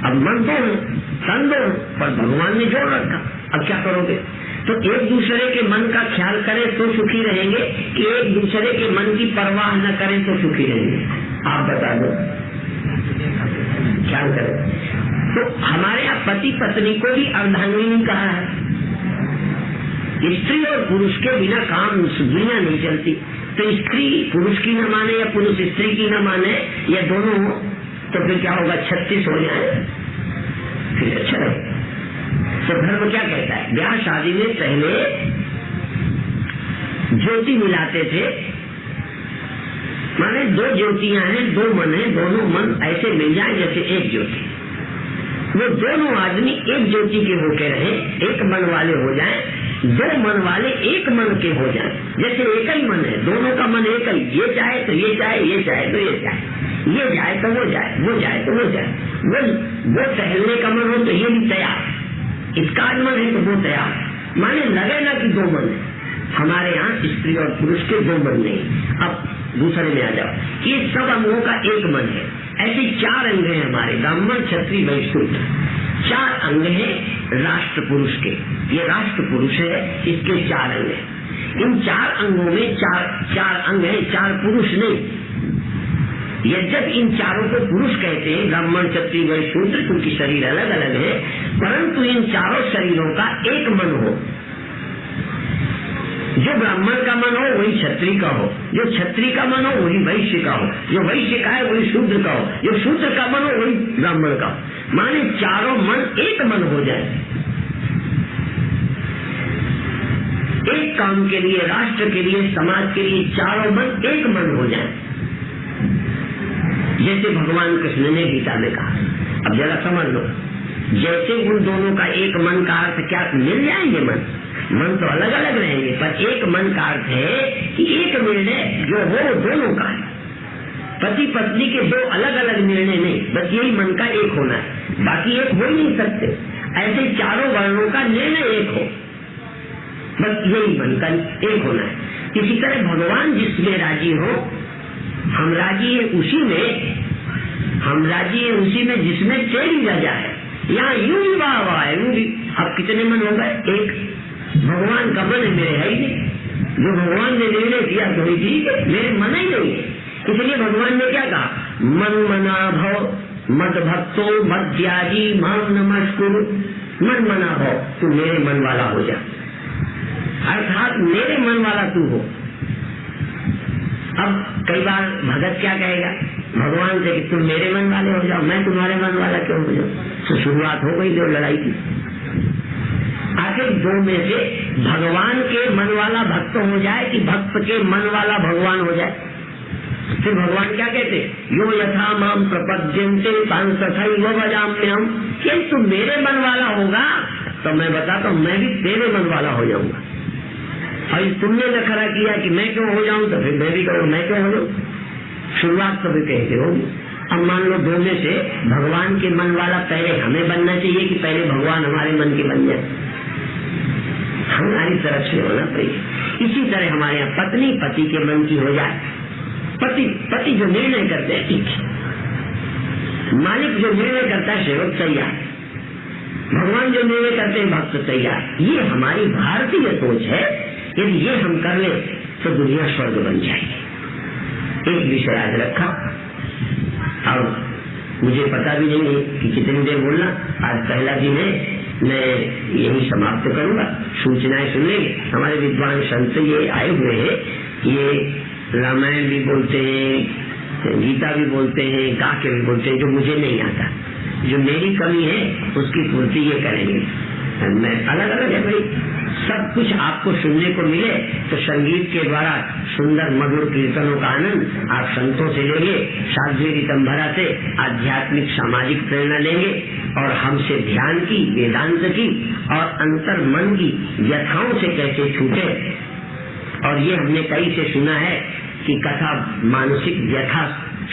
अब मन 2 है, तन 2 है, पर भगवान ने जोड़ रखा, अब क्या करोगे? तो एक दूसरे के मन का ख्याल करें तो सुखी रहेंगे, कि एक दूसरे के मन की परवाह न करें तो सुखी रहेंगे? आप बता दो, ख्याल करें। तो हमारे यहाँ पति पत्नी को भी अर्धांगिनी कहा है। स्त्री और पुरुष के बिना काम दुनिया नहीं चलती। तो स्त्री पुरुष की न माने या पुरुष स्त्री की न माने, या दोनों हो, तो फिर क्या होगा? 36 हो जाए, फिर अच्छा रहे। तो धर्म क्या कहता है? ब्याह शादी में पहले ज्योति मिलाते थे, माने 2 ज्योतियां हैं, 2 मन है, दोनों मन ऐसे मिल जाए जैसे एक ज्योति। वो दोनों आदमी एक ज्योति के होके रहे, एक मन वाले हो जाए, 2 मन वाले एक मन के हो जाए। जैसे एक ही मन है, दोनों का मन एक ही, ये चाहे तो ये चाहे, ये चाहे तो ये चाहे, ये जाए तो वो जाए, वो जाए तो वो जाए। वो टहलने का मन हो तो ये भी तैयार, इसका मन है तो वो तैयार। माने लगे ना कि 2 मन है। हमारे यहाँ स्त्री और पुरुष के 2 मन नहीं। अब दूसरे में आ जाओ, ये सब अंगों का एक मन है। ऐसे 4 अंग हैं हमारे, ब्राह्मण क्षत्रिय वैश्य शूद्र। 4 अंग हैं राष्ट्र पुरुष के, ये राष्ट्र पुरुष है, इसके 4 अंग हैं। इन 4 अंगों में 4 अंग हैं, 4 पुरुष नहीं। यद्यप इन चारों को पुरुष कहते हैं, ब्राह्मण क्षत्रिय वैश्य शूद्र, क्योंकि शरीर अलग अलग है, परंतु इन चारों शरीरों का एक मन हो। जो ब्राह्मण का मन हो वही क्षत्रिय का हो, जो क्षत्रिय का मन हो वही वैश्य का हो, जो वैश्य का है वही शूद्र का हो, जो शूद्र का मन हो वही ब्राह्मण का हो। माने चारों मन एक मन हो जाए, एक काम के लिए, राष्ट्र के लिए, समाज के लिए चारों मन एक मन हो जाए। जैसे भगवान कृष्ण ने गीता में कहा, अब जरा समझ लो, जैसे उन दोनों का एक मन का अर्थ क्या मिल जाएंगे? मन तो अलग अलग रहेंगे, पर एक मन का अर्थ है कि एक निर्णय जो हो दोनों का है। पति पत्नी के 2 अलग अलग निर्णय नहीं, बस यही मन का एक होना है, बाकी एक हो ही नहीं सकते। ऐसे चारों वर्णों का निर्णय एक हो, बस यही मन का एक होना है। इसी तरह भगवान जिसमें राजी हो, हम राजी है उसी में, हम राजी है उसी में जिसमें तेरी रजा है। यहाँ यूं ही वाह है, यूं भी। अब कितने मन हो गए? एक। भगवान का मन मेरे है ही नहीं, जो भगवान ने निर्णय किया तो ही ठीक है, मेरे मन ही नहीं है। इसलिए भगवान ने क्या कहा? मन मना भव मद भक्तो मद त्यागी माम नमस्कुरु। मन मना भव, तू मेरे मन वाला हो जा, अर्थात मेरे मन वाला तू हो। अब कई बार भगत क्या कहेगा भगवान से कि तुम मेरे मन वाले हो जाओ, मैं तुम्हारे मन वाला क्यों हो जाऊं? तो शुरुआत हो गई दो लड़ाई की। आखिर दो में से भगवान के मन वाला भक्त हो जाए कि भक्त के मन वाला भगवान हो जाए? फिर भगवान क्या कहते, यो यथा माम प्रपद्यन्ते तां तथैव भजाम्यहम्। कि तू मेरे मन वाला होगा तो मैं बताता हूँ मैं भी तेरे मन वाला हो जाऊंगा। और तुमने नखरा किया कि मैं क्यों हो जाऊं, तो फिर मैं भी कहूँ मैं क्यों हो जाऊं। शुरुआत तो भी कहते हो। अब मान लो दो में से भगवान के मन वाला पहले हमें बनना चाहिए कि पहले भगवान हमारे मन के बन जाए? हमारी तरफ से होना चाहिए। इसी तरह हमारे यहाँ पत्नी पति के मन की हो जाए। पति जो निर्णय करते हैं ठीक है, मालिक जो निर्णय करता है सेवक तैयार, भगवान जो निर्णय करते हैं भक्त तैयार। ये हमारी भारतीय सोच है। यदि ये हम कर ले तो दुनिया स्वर्ग बन जाएगी। एक विषय आज रखा और मुझे पता भी नहीं है कि कितनी देर बोलना। आज पहला दिन है, मैं यही समाप्त करूंगा। सूचनाएं सुन लेंगे। हमारे विद्वान संत ये आए हुए हैं, ये रामायण भी बोलते हैं, गीता भी बोलते हैं, काके भी बोलते हैं, जो मुझे नहीं आता। जो मेरी कमी है उसकी पूर्ति ये करेंगे। मैं अलग अलग है भाई, सब कुछ आपको सुनने को मिले तो संगीत के द्वारा सुंदर मधुर कीर्तनों का आनंद आप संतों से लेंगे, साध्वी ऋतंभरा से आध्यात्मिक सामाजिक प्रेरणा लेंगे और हमसे ध्यान की, वेदांत की और अंतर मन की व्यथाओं से कैसे छूटे। और ये हमने कई से सुना है कि कथा मानसिक व्यथा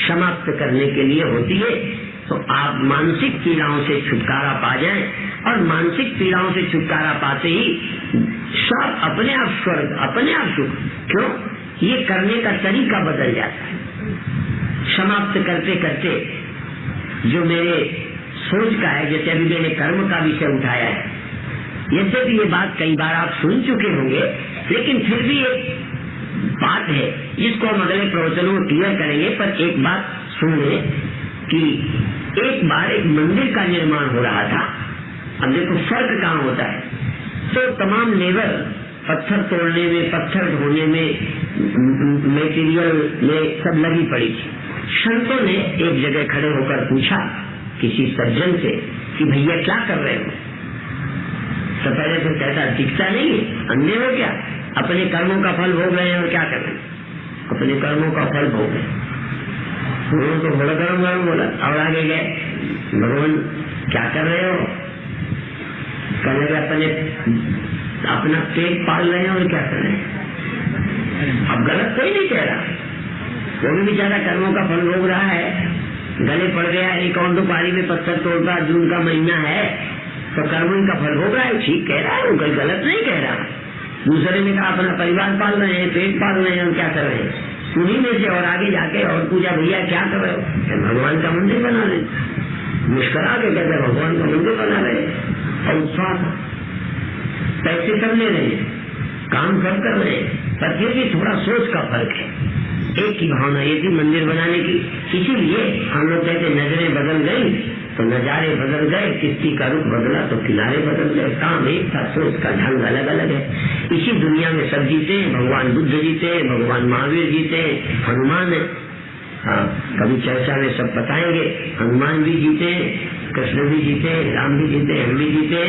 समाप्त करने के लिए होती है। तो आप मानसिक पीड़ाओं से छुटकारा पा जाएं और मानसिक पीड़ाओं से छुटकारा पाते ही सब अपने आप स्वर्ग, अपने आप सुख। क्यों? ये करने का तरीका बदल जाता है। समाप्त करते करते जो मेरे सोच का है, जैसे अभी मैंने कर्म का विषय उठाया है, यद्यपि ये बात कई बार आप सुन चुके होंगे, लेकिन फिर भी एक बात है जिसको हम अगले प्रवचनों में क्लियर करेंगे। पर एक बात सुन लें कि एक बार एक मंदिर का निर्माण हो रहा था। अब देखो फर्क कहाँ होता है। तो तमाम लेबर पत्थर तोड़ने में, पत्थर ढोने में, मेटीरियल में सब लगी पड़ी थी। संतों ने एक जगह खड़े होकर पूछा किसी सज्जन से कि भैया क्या कर रहे हो? तो पहले तो कहता दिखता नहीं है, अंधे हो क्या? अपने कर्मों का फल भोग रहे हैं और क्या कर रहे हैं? अपने कर्मों का फल भोग रहे हैं। उन्होंने तो बड़ा गरम गरम बोला और आगे गए, भगवान क्या कर रहे हो? कहने लगे अपना पेट पाल रहे हैं और क्या कर रहे हैं। अब गलत कोई नहीं कह रहा, वो भी बेचारा कर्मों का फल भोग रहा है। गले पड़ गया, एक और दोपहरी में पत्थर तोड़ता, जून का महीना है तो कर्मों का फल भोग रहा है। ठीक कह रहा है, वो कोई गलत नहीं कह रहा। दूसरे ने कहा अपना परिवार पाल रहे हैं, पेट पाल रहे हैं और क्या कर रहे हैं। उन्हीं में से और आगे जाके और पूछा भैया क्या कर रहे हो? भगवान का मंदिर बना रहे। मुस्कुरा के कहते भगवान का मंदिर बना रहे और उत्साह, पैसे सब ले रहे हैं, काम सब कर रहे हैं, पर फिर भी थोड़ा सोच का फर्क है। एक ही भावना ये थी मंदिर बनाने की। इसीलिए हम लोग कहते नजरें बदल गई तो नजारे बदल गए, किस्ती का रुख बदला तो किनारे बदल गए। काम एक था, सोच का ढंग अलग अलग है। इसी दुनिया में सब जीते हैं। भगवान बुद्ध जीते, भगवान महावीर जीते, हनुमान है। हाँ, कभी चर्चा में सब बताएंगे। हनुमान भी जीते, कृष्ण भी जीते, राम भी जीते, हम भी जीते,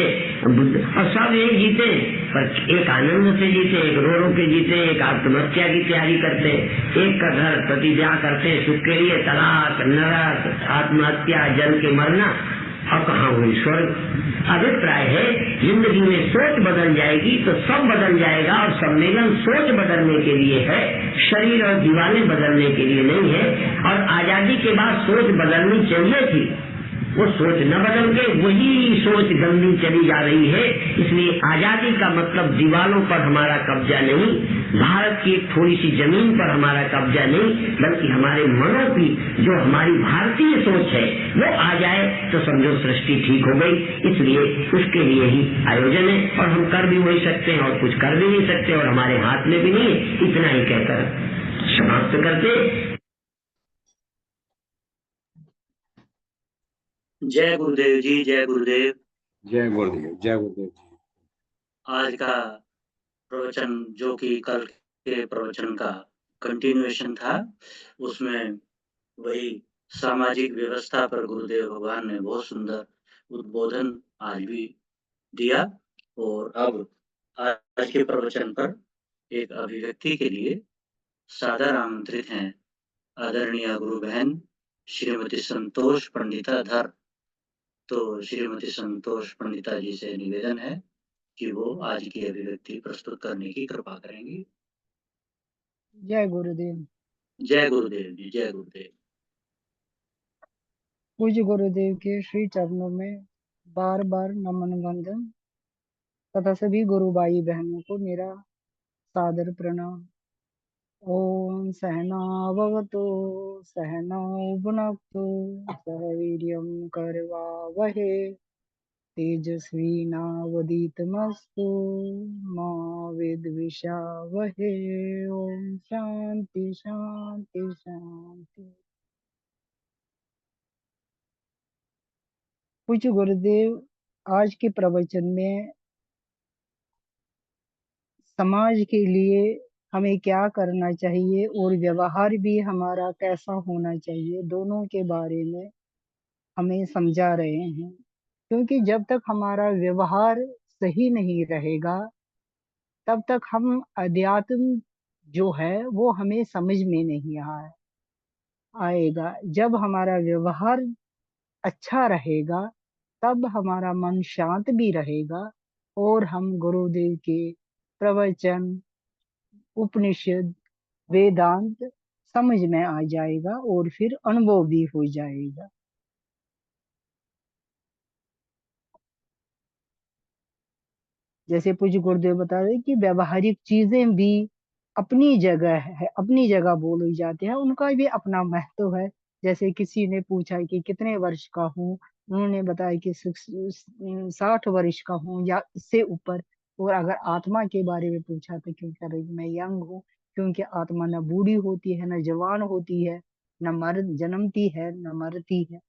बुद्ध और सब एक जीते। पर एक आनंद से जीते, एक रो रो के जीते, एक आत्महत्या की तैयारी करते, एक का घर प्रतिज्ञा करते सुख के लिए, तलाक, नरक, आत्महत्या, जल के मरना। और कहाँ हुई स्वर्ग? अभिप्राय है जिंदगी में सोच बदल जाएगी तो सब बदल जाएगा। और सम्मेलन सोच बदलने के लिए है, शरीर और दीवारें बदलने के लिए नहीं है। और आजादी के बाद सोच बदलनी चाहिए थी, वो सोच न बदल के वही सोच गंदी चली जा रही है। इसलिए आजादी का मतलब दीवारों पर हमारा कब्जा नहीं, भारत की एक थोड़ी सी जमीन पर हमारा कब्जा नहीं, बल्कि हमारे मनों की जो हमारी भारतीय सोच है वो आ जाए तो समझो सृष्टि ठीक हो गई। इसलिए उसके लिए ही आयोजन है और हम कर भी वही सकते हैं और कुछ कर भी नहीं सकते और हमारे हाथ में भी नहीं है। इतना ही कहकर समाप्त करते। जय गुरुदेव जी, जय गुरुदेव। जय गुरुदेव, जय गुरुदेव। आज का प्रवचन जो कि कल के प्रवचन का कंटिन्यूएशन था। उसमें वही सामाजिक व्यवस्था पर गुरुदेव भगवान ने बहुत सुंदर उद्बोधन आज भी दिया। और अब आज के प्रवचन पर एक अभिव्यक्ति के लिए सादर आमंत्रित हैं आदरणीय गुरु बहन श्रीमती संतोष पंडिता धर। तो श्रीमती संतोष पंडिता जी से निवेदन है कि वो आज की अभिव्यक्ति प्रस्तुत करने की कृपा करेंगी। जय गुरुदेव। जय गुरुदेव जी, जय गुरुदेव। पूज्य गुरुदेव के श्री चरणों में बार बार नमन वंदन तथा सभी गुरु भाई बहनों को मेरा सादर प्रणाम। ओम सहनाववतु सहनौ भुनक्तु सह वीर्यं करवावहै तेजस्विनावधीतमस्तु मा विद्विषावहै। ओम शांति शांति शांति। पूज्य गुरुदेव आज के प्रवचन में समाज के लिए हमें क्या करना चाहिए और व्यवहार भी हमारा कैसा होना चाहिए, दोनों के बारे में हमें समझा रहे हैं। क्योंकि जब तक हमारा व्यवहार सही नहीं रहेगा तब तक हम अध्यात्म जो है वो हमें समझ में नहीं आएगा। जब हमारा व्यवहार अच्छा रहेगा तब हमारा मन शांत भी रहेगा और हम गुरुदेव के प्रवचन, उपनिषद, वेदांत समझ में आ जाएगा और फिर अनुभव भी हो जाएगा। जैसे पूज्य गुरुदेव बता रहे कि व्यवहारिक चीजें भी अपनी जगह है, अपनी जगह बोली जाती है, उनका भी अपना महत्व है। जैसे किसी ने पूछा कि कितने वर्ष का हूँ, उन्होंने बताया कि 60 वर्ष का हूँ या इससे ऊपर। और अगर आत्मा के बारे में पूछा तो क्यों कह रही मैं यंग हूँ, क्योंकि आत्मा न बूढ़ी होती है न जवान होती है, न मर जन्मती है न मरती है।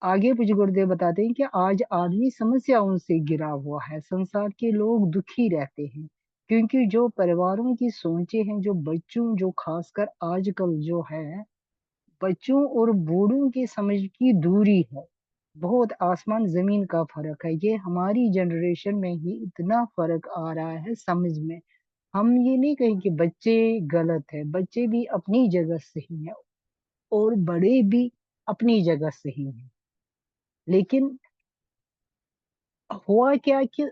आगे पूज्य गुरुदेव बताते हैं कि आज आदमी समस्याओं से घिरा हुआ है। संसार के लोग दुखी रहते हैं क्योंकि जो परिवारों की सोचे हैं, जो बच्चों, जो खासकर आजकल जो है बच्चों और बूढ़ों की समझ की दूरी है। बहुत आसमान जमीन का फर्क है। ये हमारी जनरेशन में ही इतना फर्क आ रहा है समझ में। हम ये नहीं कहें कि बच्चे गलत है, बच्चे भी अपनी जगह सही है और बड़े भी अपनी जगह सही है। लेकिन हुआ क्या कि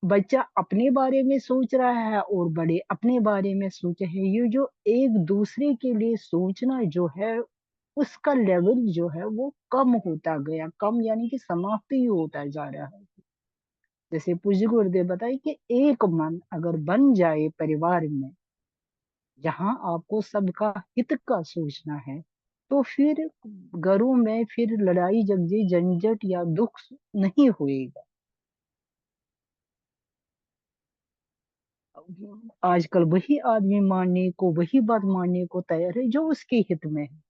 बच्चा अपने बारे में सोच रहा है और बड़े अपने बारे में सोच रहे हैं। ये जो एक दूसरे के लिए सोचना जो है उसका लेवल जो है वो कम होता गया, कम यानी कि समाप्त ही होता जा रहा है। जैसे पूज्य गुरुदेव बताए कि एक मन अगर बन जाए परिवार में, जहां आपको सबका हित का सोचना है, तो फिर घरों में फिर लड़ाई झगड़े झंझट या दुख नहीं होएगा। आजकल वही आदमी मानने को, वही बात मानने को तैयार है जो उसके हित में है।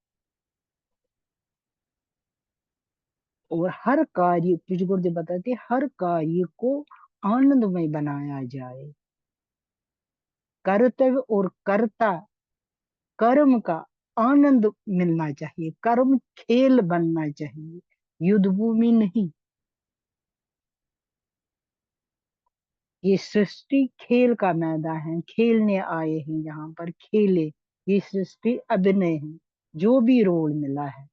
और हर कार्य तुझ गुरुदेव बताते हर कार्य को आनंदमय बनाया जाए। कर्तव्य और कर्ता, कर्म का आनंद मिलना चाहिए। कर्म खेल बनना चाहिए, युद्ध भूमि नहीं। ये सृष्टि खेल का मैदान है, खेलने आए हैं यहाँ पर, खेले। ये सृष्टि अभिनय है, जो भी रोल मिला है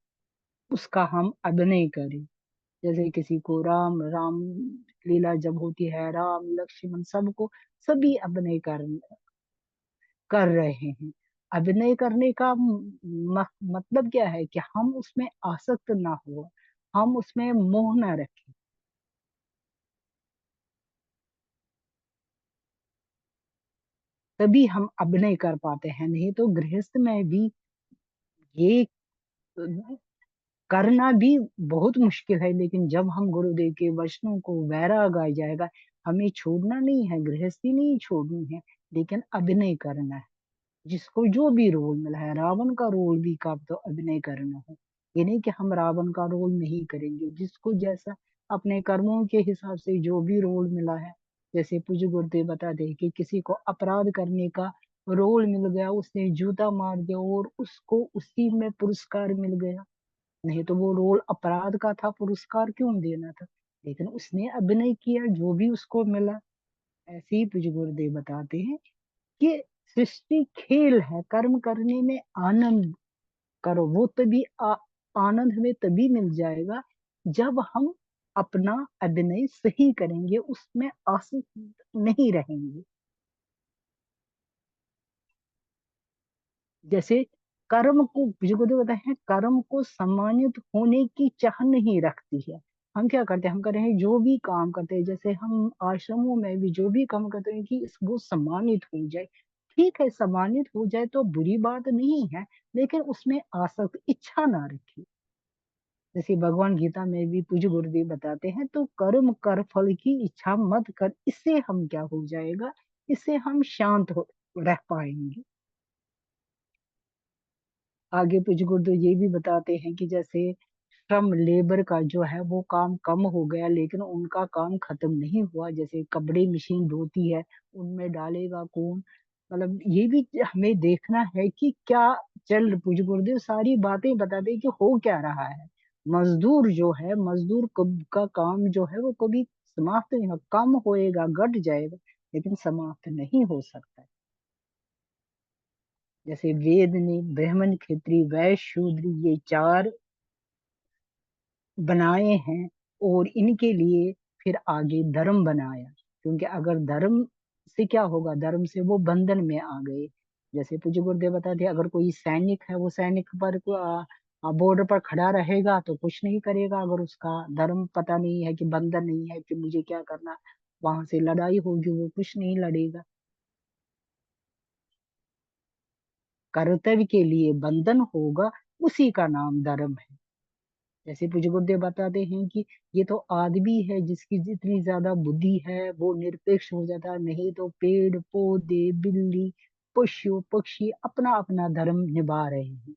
उसका हम अभिनय करें। जैसे किसी को राम राम लीला जब होती है, राम लक्ष्मण सबको सभी अभिनय कर रहे हैं। अभिनय करने का मतलब क्या है कि हम उसमें आसक्त ना हो, हम उसमें मोह ना रखें। तभी हम अभिनय कर पाते हैं। नहीं तो गृहस्थ में भी ये करना भी बहुत मुश्किल है। लेकिन जब हम गुरुदेव के वचनों को वैराग आ जाएगा, हमें छोड़ना नहीं है, गृहस्थी नहीं छोड़नी है, लेकिन अभिनय करना है। जिसको जो भी रोल मिला है, रावण का रोल भी कब तो अभिनय करना है। ये नहीं कि हम रावण का रोल नहीं करेंगे, जिसको जैसा अपने कर्मों के हिसाब से जो भी रोल मिला है, जैसे पूज्य गुरुदेव बताते हैं कि किसी को अपराध करने का रोल मिल गया, उसने जूता मार दिया और उसको उसी में पुरस्कार मिल गया, नहीं तो वो रोल अपराध का था, पुरस्कार क्यों देना था, लेकिन उसने अभिनय किया, जो भी उसको मिला। ऐसे ही पूज्य गुरुदेव बताते हैं कि सृष्टि खेल है, कर्म करने में आनंद करो, वो तभी आनंद हमें तभी मिल जाएगा जब हम अपना अभिनय सही करेंगे, उसमें आसक्त नहीं रहेंगे। जैसे कर्म को जो बताए हैं, कर्म को सम्मानित होने की चाह नहीं रखती है। हम क्या करते हैं, हम कर रहे हैं जो भी काम करते हैं, जैसे हम आश्रमों में भी जो भी काम करते हैं कि वो सम्मानित हो जाए, ठीक है, सम्मानित हो जाए तो बुरी बात नहीं है, लेकिन उसमें आसक्त इच्छा ना रखिए। जैसे भगवान गीता में भी पूज्य गुरुदेव बताते हैं, तो कर्म कर फल की इच्छा मत कर, इससे हम क्या हो जाएगा, इससे हम शांत हो रह पाएंगे। आगे पूज्य गुरुदेव ये भी बताते हैं कि जैसे श्रम लेबर का जो है वो काम कम हो गया, लेकिन उनका काम खत्म नहीं हुआ। जैसे कपड़े मशीन धोती है, उनमें डालेगा कौन, मतलब ये भी हमें देखना है कि क्या चल, पूज्य गुरुदेव सारी बातें बताते हैं कि हो क्या रहा है। मजदूर जो है, मजदूर का काम जो है वो कभी समाप्त नहीं हो, कम होएगा, घट जाएगा, लेकिन समाप्त नहीं हो सकता है। जैसे वेद ने ब्राह्मण, क्षत्रिय, वैश्य, शूद्र ये चार बनाए हैं, और इनके लिए फिर आगे धर्म बनाया, क्योंकि अगर धर्म से क्या होगा, धर्म से वो बंधन में आ गए। जैसे पूज्य गुरुदेव बताते हैं, अगर कोई सैनिक है, वो सैनिक पर बॉर्डर पर खड़ा रहेगा तो कुछ नहीं करेगा, अगर उसका धर्म पता नहीं है, कि बंधन नहीं है कि मुझे क्या करना, वहां से लड़ाई होगी, वो कुछ नहीं लड़ेगा। कर्तव्य के लिए बंधन होगा, उसी का नाम धर्म है। जैसे पूज्य गुरुदेव बताते हैं कि ये तो आदमी है, जिसकी जितनी ज्यादा बुद्धि है वो निरपेक्ष हो जाता है, नहीं तो पेड़ पौधे, बिल्ली, पशु पक्षी अपना अपना धर्म निभा रहे हैं।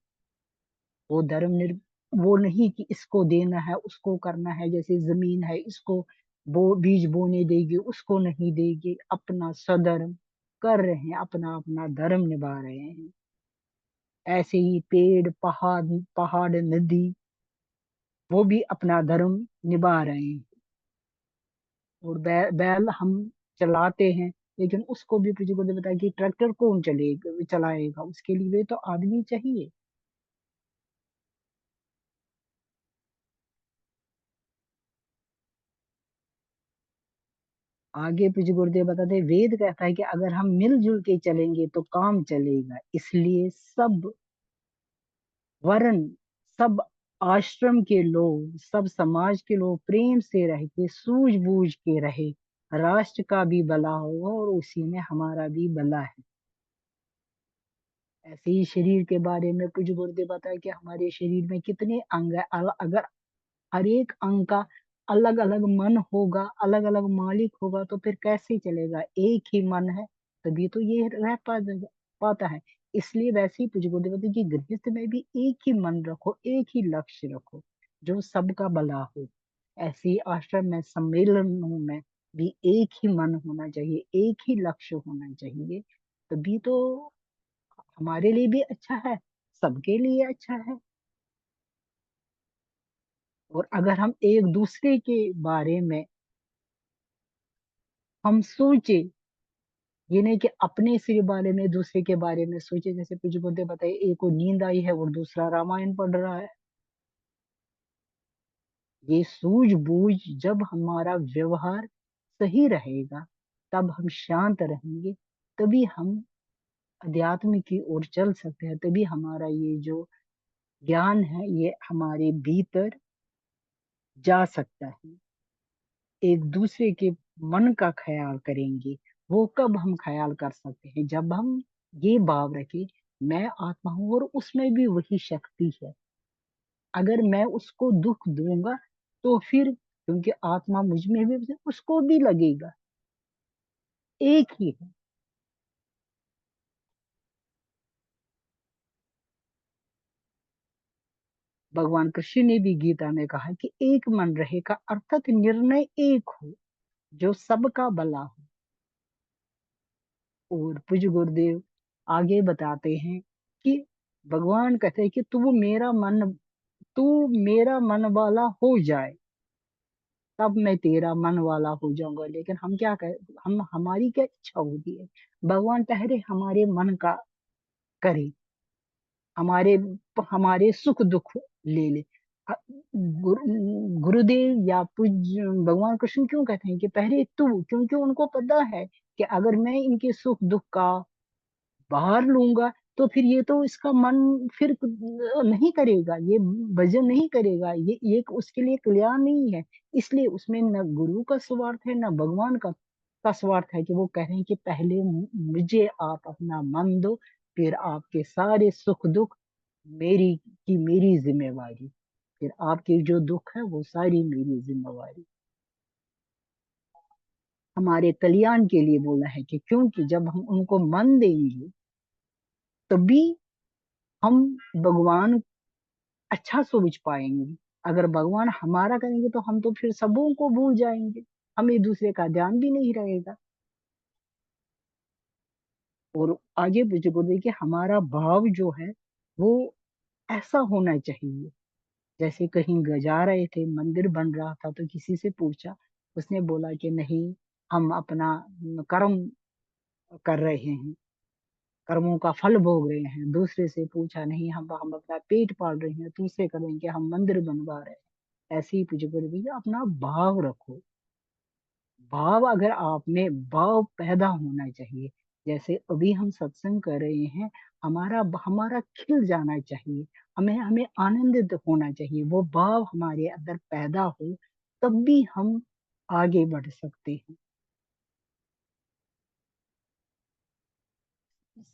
वो धर्म वो नहीं कि इसको देना है, उसको करना है, जैसे जमीन है, इसको बीज बोने देगी, उसको नहीं देगी, अपना स्वधर्म कर रहे हैं, अपना अपना धर्म निभा रहे हैं। ऐसे ही पेड़ पहाड़ पहाड़ नदी, वो भी अपना धर्म निभा रहे हैं। और बैल हम चलाते हैं, लेकिन उसको भी मुझे को बताया कि ट्रैक्टर कौन चलेगा, चलाएगा, उसके लिए तो आदमी चाहिए। आगे पूज्य गुरुदेव बताते हैं, वेद कहता है कि अगर हम मिलजुल के चलेंगे तो काम चलेगा, इसलिए सब वर्ण, सब आश्रम के लोग, सब समाज के लोग प्रेम से रह के, सूझबूझ के रहे, राष्ट्र का भी भला होगा और उसी में हमारा भी भला है। ऐसे ही शरीर के बारे में कुछ गुरुदेव बताया कि हमारे शरीर में कितने अंग है, अगर हर एक अंग का अलग अलग मन होगा, अलग अलग मालिक होगा, तो फिर कैसे चलेगा, एक ही मन है तभी तो ये रह पाता है। इसलिए वैसे ही पूज्य गुरुदेव बताते कि गृहस्थ में भी एक ही मन रखो, एक ही लक्ष्य रखो, जो सबका भला हो। ऐसे ही आश्रम में, सम्मेलनों में भी एक ही मन होना चाहिए, एक ही लक्ष्य होना चाहिए, तभी तो हमारे लिए भी अच्छा है, सबके लिए अच्छा है। और अगर हम एक दूसरे के बारे में हम सोचे, ये नहीं कि अपने सिर्फ बारे में, दूसरे के बारे में सोचे, जैसे कुछ बुद्ध बताइए, एक को नींद आई है और दूसरा रामायण पढ़ रहा है। ये सूझबूझ, जब हमारा व्यवहार सही रहेगा, तब हम शांत रहेंगे, तभी हम अध्यात्म की ओर चल सकते हैं, तभी हमारा ये जो ज्ञान है ये हमारे भीतर जा सकता है। एक दूसरे के मन का ख्याल करेंगे, वो कब हम ख्याल कर सकते हैं, जब हम ये भाव रखें, मैं आत्मा हूं और उसमें भी वही शक्ति है। अगर मैं उसको दुख दूंगा तो फिर, क्योंकि आत्मा मुझ में भी उसको भी लगेगा, एक ही है। भगवान कृष्ण ने भी गीता में कहा कि एक मन रहेगा, अर्थात निर्णय एक हो जो सबका भला हो। और पूज्य गुरुदेव आगे बताते हैं कि भगवान कहते हैं कि तू मेरा मन वाला हो जाए, तब मैं तेरा मन वाला हो जाऊंगा। लेकिन हम क्या कह हमारी क्या इच्छा होती है, भगवान पहले हमारे मन का करे, हमारे हमारे सुख दुख ले ले। गुरु, गुरुदेव या पूज्य भगवान कृष्ण क्यों कहते हैं कि पहले तू, क्योंकि उनको पता है कि अगर मैं इनके सुख दुख का बाहर लूंगा तो फिर ये तो इसका मन फिर नहीं करेगा, ये भजन नहीं करेगा, ये उसके लिए कल्याण नहीं है। इसलिए उसमें न गुरु का स्वार्थ है न भगवान का स्वार्थ है कि वो कह रहे हैं कि पहले मुझे आप अपना मन दो, फिर आपके सारे सुख दुख मेरी जिम्मेवारी, फिर आपके जो दुख है वो सारी मेरी जिम्मेवारी। हमारे कल्याण के लिए बोला है कि क्योंकि जब हम उनको मन देंगे तभी हम भगवान अच्छा सोच पाएंगे। अगर भगवान हमारा करेंगे तो हम तो फिर सबों को भूल जाएंगे, हमें एक दूसरे का ध्यान भी नहीं रहेगा। और आगे बुजुर्गों देखिए हमारा भाव जो है वो ऐसा होना चाहिए। जैसे कहीं जा रहे थे, मंदिर बन रहा था तो किसी से पूछा, उसने बोला कि नहीं, हम अपना कर्म कर रहे हैं, कर्मों का फल भोग रहे हैं। दूसरे से पूछा, नहीं, हम अपना पेट पाल रहे हैं। दूसरे करेंगे हम मंदिर बनवा रहे हैं। ऐसे ही पूछो भैया, अपना भाव रखो। भाव, अगर आप में भाव पैदा होना चाहिए, जैसे अभी हम सत्संग कर रहे हैं, हमारा हमारा खिल जाना चाहिए, हमें हमें आनंदित होना चाहिए। वो भाव हमारे अंदर पैदा हो तब भी हम आगे बढ़ सकते हैं।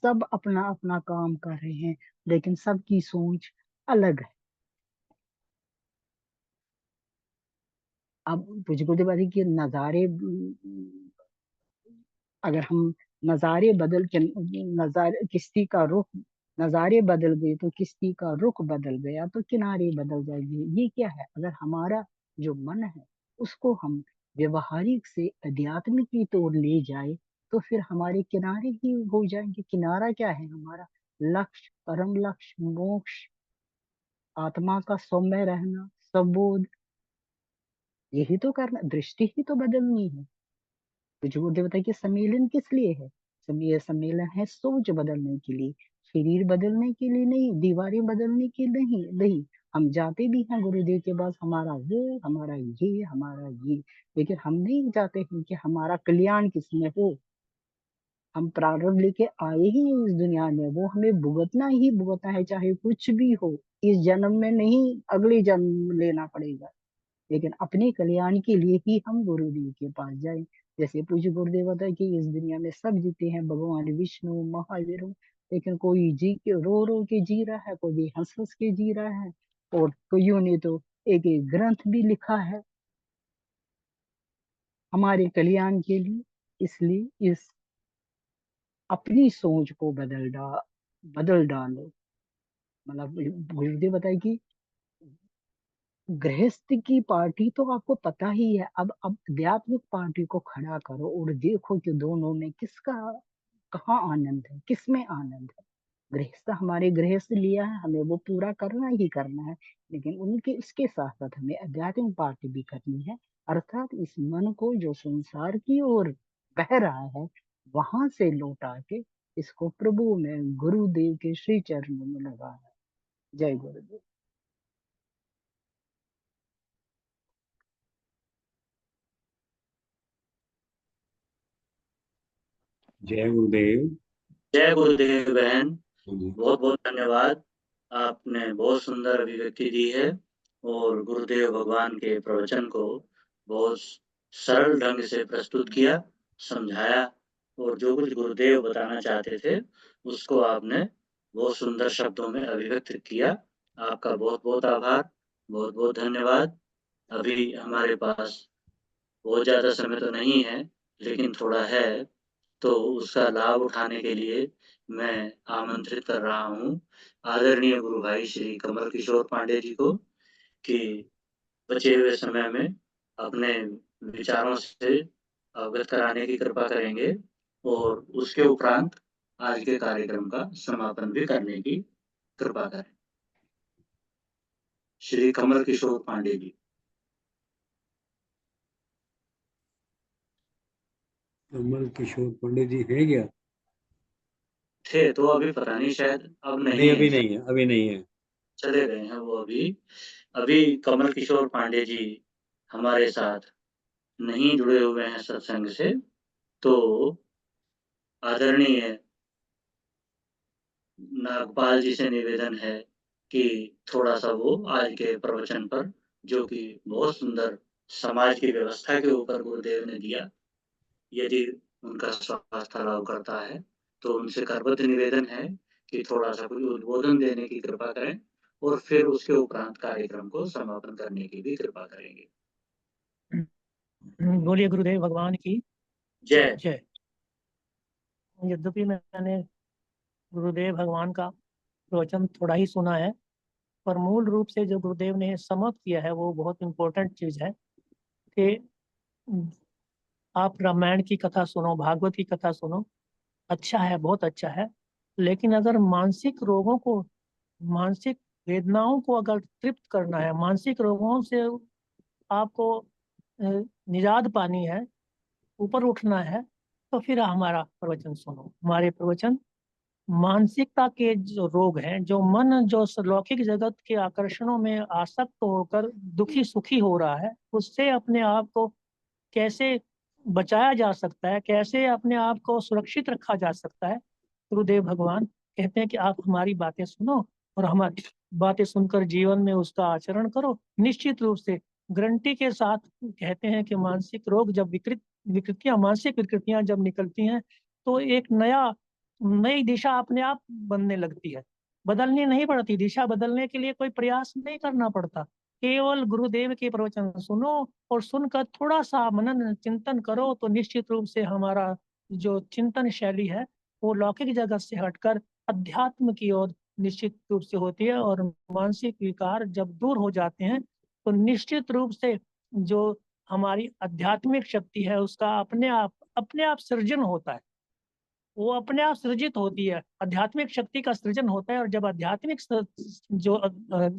सब अपना अपना काम कर रहे हैं लेकिन सबकी सोच अलग है। अब मुझको तो बात है कि नजारे, अगर हम नजारे बदल के, नजारे किश्ती का रुख, नजारे बदल गए तो किश्ती का रुख बदल गया तो किनारे बदल जाएंगे। ये क्या है, अगर हमारा जो मन है उसको हम व्यवहारिक से आध्यात्मिक की तौर ले जाए तो फिर हमारे किनारे ही हो जाएंगे। किनारा क्या है, हमारा लक्ष्य, परम लक्ष्य, मोक्ष, आत्मा का सौम्य रहना, सबोध, यही तो करना, दृष्टि ही तो बदलनी है। तो जो देवता कि सम्मेलन किस लिए है, सम्मेलन है सोच बदलने के लिए, शरीर बदलने के लिए नहीं, दीवारें बदलने के लिए नहीं। नहीं, हम जाते भी हैं गुरुदेव के पास, हमारा वो, हमारा ये, हमारा ये, लेकिन हम नहीं चाहते हैं कि हमारा कल्याण किसमें हो। हम प्रारब्ध लेके आए ही हैं इस दुनिया में, वो हमें भुगतना ही भुगतना है, चाहे कुछ भी हो। इस जन्म में नहीं, अगले जन्म लेना पड़ेगा, लेकिन अपने कल्याण के लिए ही हम गुरुदेव के पास जाएं। जैसे पूज्य गुरुदेव बताए कि इस दुनिया में सब जीते हैं, भगवान विष्णु, महावीर, लेकिन कोई जी के रो रो के जी रहा है, कोई हंस हंस के जी रहा है, और कोइयों ने तो एक एक ग्रंथ भी लिखा है हमारे कल्याण के लिए। इसलिए इस अपनी सोच को बदल डालो। मतलब गुरुदेव बताए कि गृहस्थ की पार्टी तो आपको पता ही है, अब आध्यात्मिक पार्टी को खड़ा करो और देखो कि दोनों में किसका कहाँ आनंद है, किसमें आनंद है। गृहस्थ, हमारे गृहस्थ लिया है, हमें वो पूरा करना ही करना है, लेकिन उनके इसके साथ साथ हमें आध्यात्मिक पार्टी भी करनी है। अर्थात इस मन को जो संसार की ओर बह रहा है वहां से लौटा के इसको प्रभु में, गुरुदेव के श्री चरणों में लगाना। जय गुरुदेव। जय गुरुदेव। जय गुरुदेव बहन, जी। बहुत बहुत धन्यवाद। आपने बहुत सुंदर अभिव्यक्ति दी है और गुरुदेव भगवान के प्रवचन को बहुत सरल ढंग से प्रस्तुत किया, समझाया, और जो कुछ गुरुदेव बताना चाहते थे उसको आपने बहुत सुंदर शब्दों में अभिव्यक्त किया। आपका बहुत बहुत आभार, बहुत बहुत धन्यवाद। अभी हमारे पास बहुत ज़्यादा समय तो नहीं है, लेकिन थोड़ा है, तो उसका लाभ उठाने के लिए मैं आमंत्रित कर रहा हूँ आदरणीय गुरु भाई श्री कमल किशोर पांडे जी को कि बचे हुए समय में अपने विचारों से अवगत कराने की कृपा करेंगे और उसके उपरांत आज के कार्यक्रम का समापन भी करने की कृपा करें। श्री कमल किशोर पांडे जी। कमल किशोर पांडे जी है क्या? थे तो अभी पता नहीं, शायद अब नहीं, नहीं अभी है, नहीं है, अभी नहीं है। चले गए हैं वो अभी। अभी कमल किशोर पांडे जी हमारे साथ नहीं जुड़े हुए हैं सत्संग से, तो आदरणीय नागपाल जी से निवेदन है कि थोड़ा सा वो आज के प्रवचन पर, जो कि बहुत सुंदर समाज की व्यवस्था के ऊपर गुरुदेव ने दिया, यदि उनका स्वास्थ्य अलाउ करता है तो उनसे करबद्ध निवेदन है कि थोड़ा सा कुछ उद्बोधन देने की कृपा करें और फिर उसके उपरांत कार्यक्रम को समापन करने की भी कृपा करेंगे। बोलिए गुरुदेव भगवान की जय। जय। यद्यपि मैंने गुरुदेव भगवान का प्रवचन थोड़ा ही सुना है, पर मूल रूप से जो गुरुदेव ने समाप्त किया है वो बहुत इम्पोर्टेंट चीज़ है कि आप रामायण की कथा सुनो, भागवत की कथा सुनो, अच्छा है, बहुत अच्छा है। लेकिन अगर मानसिक रोगों को, मानसिक वेदनाओं को अगर तृप्त करना है, मानसिक रोगों से आपको निजात पानी है, ऊपर उठना है, तो फिर हमारा प्रवचन सुनो। हमारे प्रवचन मानसिकता के जो रोग हैं, जो मन जो लौकिक जगत के आकर्षणों में आसक्त होकर दुखी सुखी हो रहा है, उससे अपने आप को कैसे बचाया जा सकता है, कैसे अपने आप को सुरक्षित रखा जा सकता है, गुरुदेव भगवान कहते हैं कि आप हमारी बातें सुनो और हमारी बातें सुनकर जीवन में उसका आचरण करो। निश्चित रूप से गारंटी के साथ कहते हैं कि मानसिक रोग जब विकृतियां, मानसिक विकृतियां जब निकलती हैं तो एक नई दिशा अपने आप बनने लगती है। बदलनी नहीं पड़ती, दिशा बदलने के लिए कोई प्रयास नहीं करना पड़ता। केवल गुरुदेव के प्रवचन सुनो और सुनकर थोड़ा सा मनन चिंतन करो तो निश्चित रूप से हमारा जो चिंतन शैली है वो लौकिक जगत से हटकर अध्यात्म की ओर निश्चित रूप से होती है। और मानसिक विकार जब दूर हो जाते हैं तो निश्चित रूप से जो हमारी आध्यात्मिक शक्ति है उसका अपने आप सृजन होता है, वो अपने आप सृजित होती है। आध्यात्मिक शक्ति का सृजन होता है और जब आध्यात्मिक जो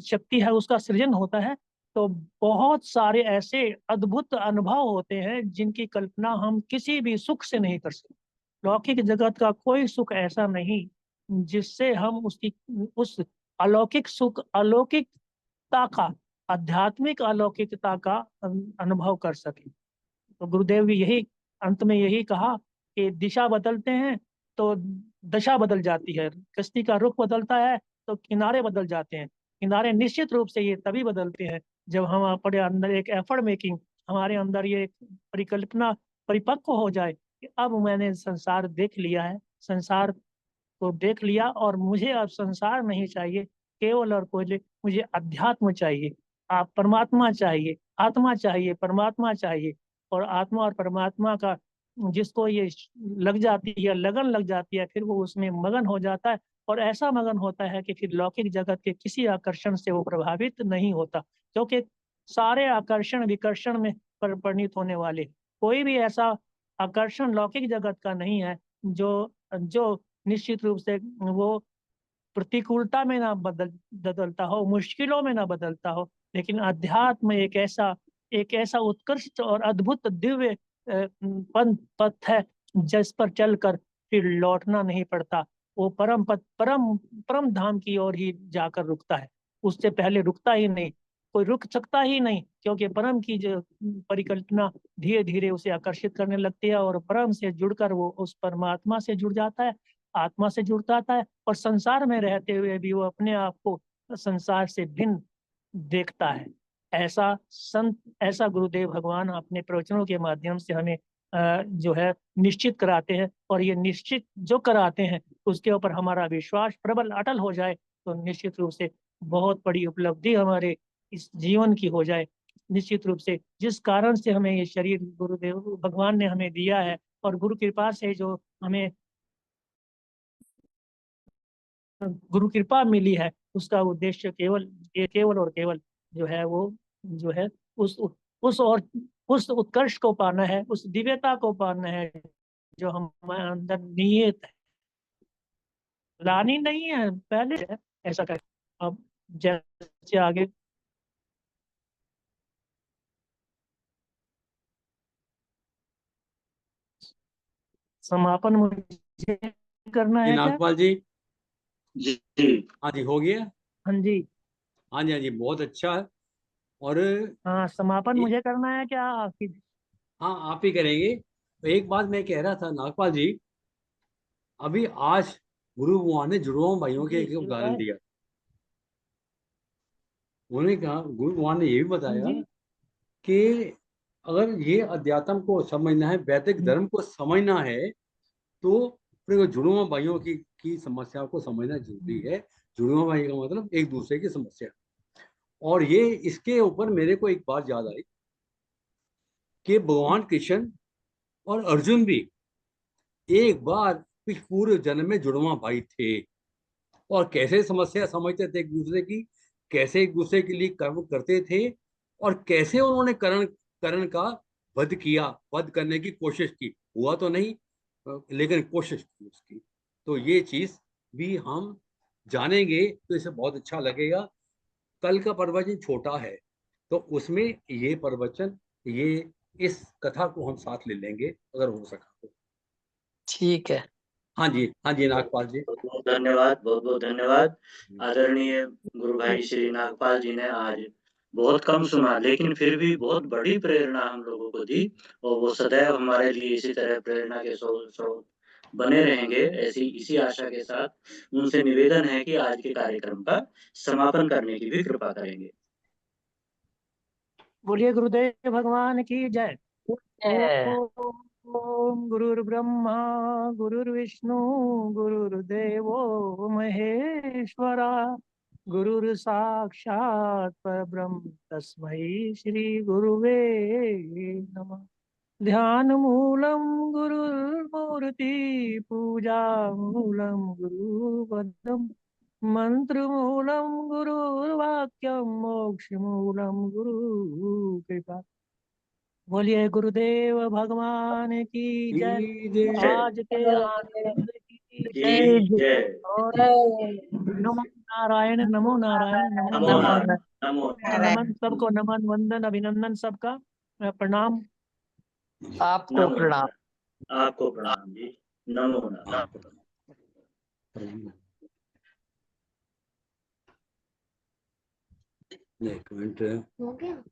शक्ति है उसका सृजन होता है तो बहुत सारे ऐसे अद्भुत अनुभव होते हैं जिनकी कल्पना हम किसी भी सुख से नहीं कर सकते। लौकिक जगत का कोई सुख ऐसा नहीं जिससे हम उसकी उस अलौकिक सुख, अलौकिकता का, आध्यात्मिक अलौकिकता का अनुभव कर सके। तो गुरुदेव भी यही अंत में यही कहा कि दिशा बदलते हैं तो दशा बदल जाती है, कश्ती का रुख बदलता है तो किनारे बदल जाते हैं। किनारे निश्चित रूप से ये तभी बदलते हैं जब हम अपने अंदर एक एफर्ट मेकिंग, हमारे अंदर ये एक परिकल्पना परिपक्व हो जाए कि अब मैंने संसार देख लिया है, संसार को देख लिया और मुझे अब संसार नहीं चाहिए, केवल और केवल मुझे अध्यात्म चाहिए, आप परमात्मा चाहिए, आत्मा चाहिए, परमात्मा चाहिए। और आत्मा और परमात्मा का जिसको ये लग जाती है, लगन लग जाती है, फिर वो उसमें मगन हो जाता है और ऐसा मगन होता है कि फिर लौकिक जगत के किसी आकर्षण से वो प्रभावित नहीं होता, क्योंकि सारे आकर्षण विकर्षण में परिणित होने वाले, कोई भी ऐसा आकर्षण लौकिक जगत का नहीं है जो जो निश्चित रूप से वो प्रतिकूलता में ना बदलता हो, मुश्किलों में ना बदलता हो। लेकिन अध्यात्म एक ऐसा उत्कृष्ट और अद्भुत दिव्य पथ है जिस पर चलकर फिर लौटना नहीं पड़ता। वो परम पद, परम परम धाम की ओर ही जाकर रुकता है, उससे पहले रुकता ही नहीं, कोई रुक सकता ही नहीं, क्योंकि परम की जो परिकल्पना धीरे धीरे उसे आकर्षित करने लगती है और परम से जुड़कर वो उस परमात्मा से जुड़ जाता है, आत्मा से जुड़ जाता है और संसार में रहते हुए भी वो अपने आप को संसार से भिन्न देखता है। ऐसा गुरुदेव भगवान अपने प्रवचनों के माध्यम से हमें जो है निश्चित कराते हैं। और ये निश्चित जो कराते हैं उसके ऊपर हमारा विश्वास प्रबल अटल हो जाए तो निश्चित रूप से बहुत बड़ी उपलब्धि हमारे इस जीवन की हो जाए। निश्चित रूप से जिस कारण से हमें ये शरीर गुरुदेव भगवान ने हमें दिया है और गुरु कृपा से जो हमें गुरु कृपा मिली है, उसका उद्देश्य केवल और केवल जो है वो जो है उस और उस उत्कर्ष को पाना है, उस दिव्यता को पाना है जो हमारे अंदर निहित है। लानी नहीं है, पहले है ऐसा कर। अब जैसे आगे समापन मुझे करना जी है क्या? नागपाल जी। जी हाँ जी, हो गया। हाँ जी। हाँ जी, हाँ जी, बहुत अच्छा है। और हाँ, समापन ये, मुझे करना है क्या आपकी? हाँ आप ही करेंगे। तो एक बात मैं कह रहा था नागपाल जी, अभी आज गुरु भगवान ने जुड़वां भाइयों के जी, एक उदाहरण बताएं। दिया। उन्होंने कहा, गुरु भगवान ने ये भी हाँ बताया जी। कि अगर ये अध्यात्म को समझना है, वैदिक धर्म को समझना है, तो फिर वो जुड़वां भाइयों की समस्या को समझना जरूरी है। जुड़वां भाई का मतलब एक दूसरे की समस्या। और ये इसके ऊपर मेरे को एक बात याद आई कि भगवान कृष्ण और अर्जुन भी एक बार इस पूर्व जन्म में जुड़वां भाई थे, और कैसे समस्या समझते थे एक दूसरे की, कैसे एक दूसरे के लिए कर्म करते थे, और कैसे उन्होंने करण करण का वध किया, वध करने की कोशिश की। हुआ तो नहीं, लेकिन कोशिश की उसकी। तो ये चीज भी हम जानेंगे तो इसे बहुत अच्छा लगेगा। कल का प्रवचन छोटा है, तो उसमें ये प्रवचन, ये इस कथा को हम साथ ले लेंगे अगर हो सका तो। ठीक है। हाँ जी, हाँ जी नागपाल जी। बहुत बहुत धन्यवाद, बहुत बहुत धन्यवाद। आदरणीय गुरु भाई श्री नागपाल जी ने आज बहुत कम सुना, लेकिन फिर भी बहुत बड़ी प्रेरणा हम लोगों को दी, और वो सदैव हमारे लिए इसी तरह प्रेरणा के स्रोत बने रहेंगे। ऐसी इसी आशा के साथ उनसे निवेदन है कि आज के कार्यक्रम का समापन करने की भी कृपा करेंगे। बोलिए गुरुदेव भगवान की जय। है। ओम गुरुर्ब्रह्मा गुरुर्विष्णु गुरुर्देवो महेश्वरा, गुरुर् साक्षात् परब्रह्म तस्मै श्री गुरुवे नमः। ध्यान मूलम गुरुर्मूर्ति, पूजा मूलम गुरुपदम, मंत्र मूलम गुरुर्वाक्यम, मोक्ष मूलम गुरु कृपा। बोलिए गुरुदेव भगवान की जय। आज के आनंद की जय। जय। और नमो नारायण, नमो नारायण, नमो नमो नारायण। नारायण, नमो नारायण, नमन सबको, नमन वंदन अभिनंदन सबका, प्रणाम। आपको नमो प्रणाम। नारायण। आपको प्रणाम जी। नमो नारायण। एक मिनट। हो गया?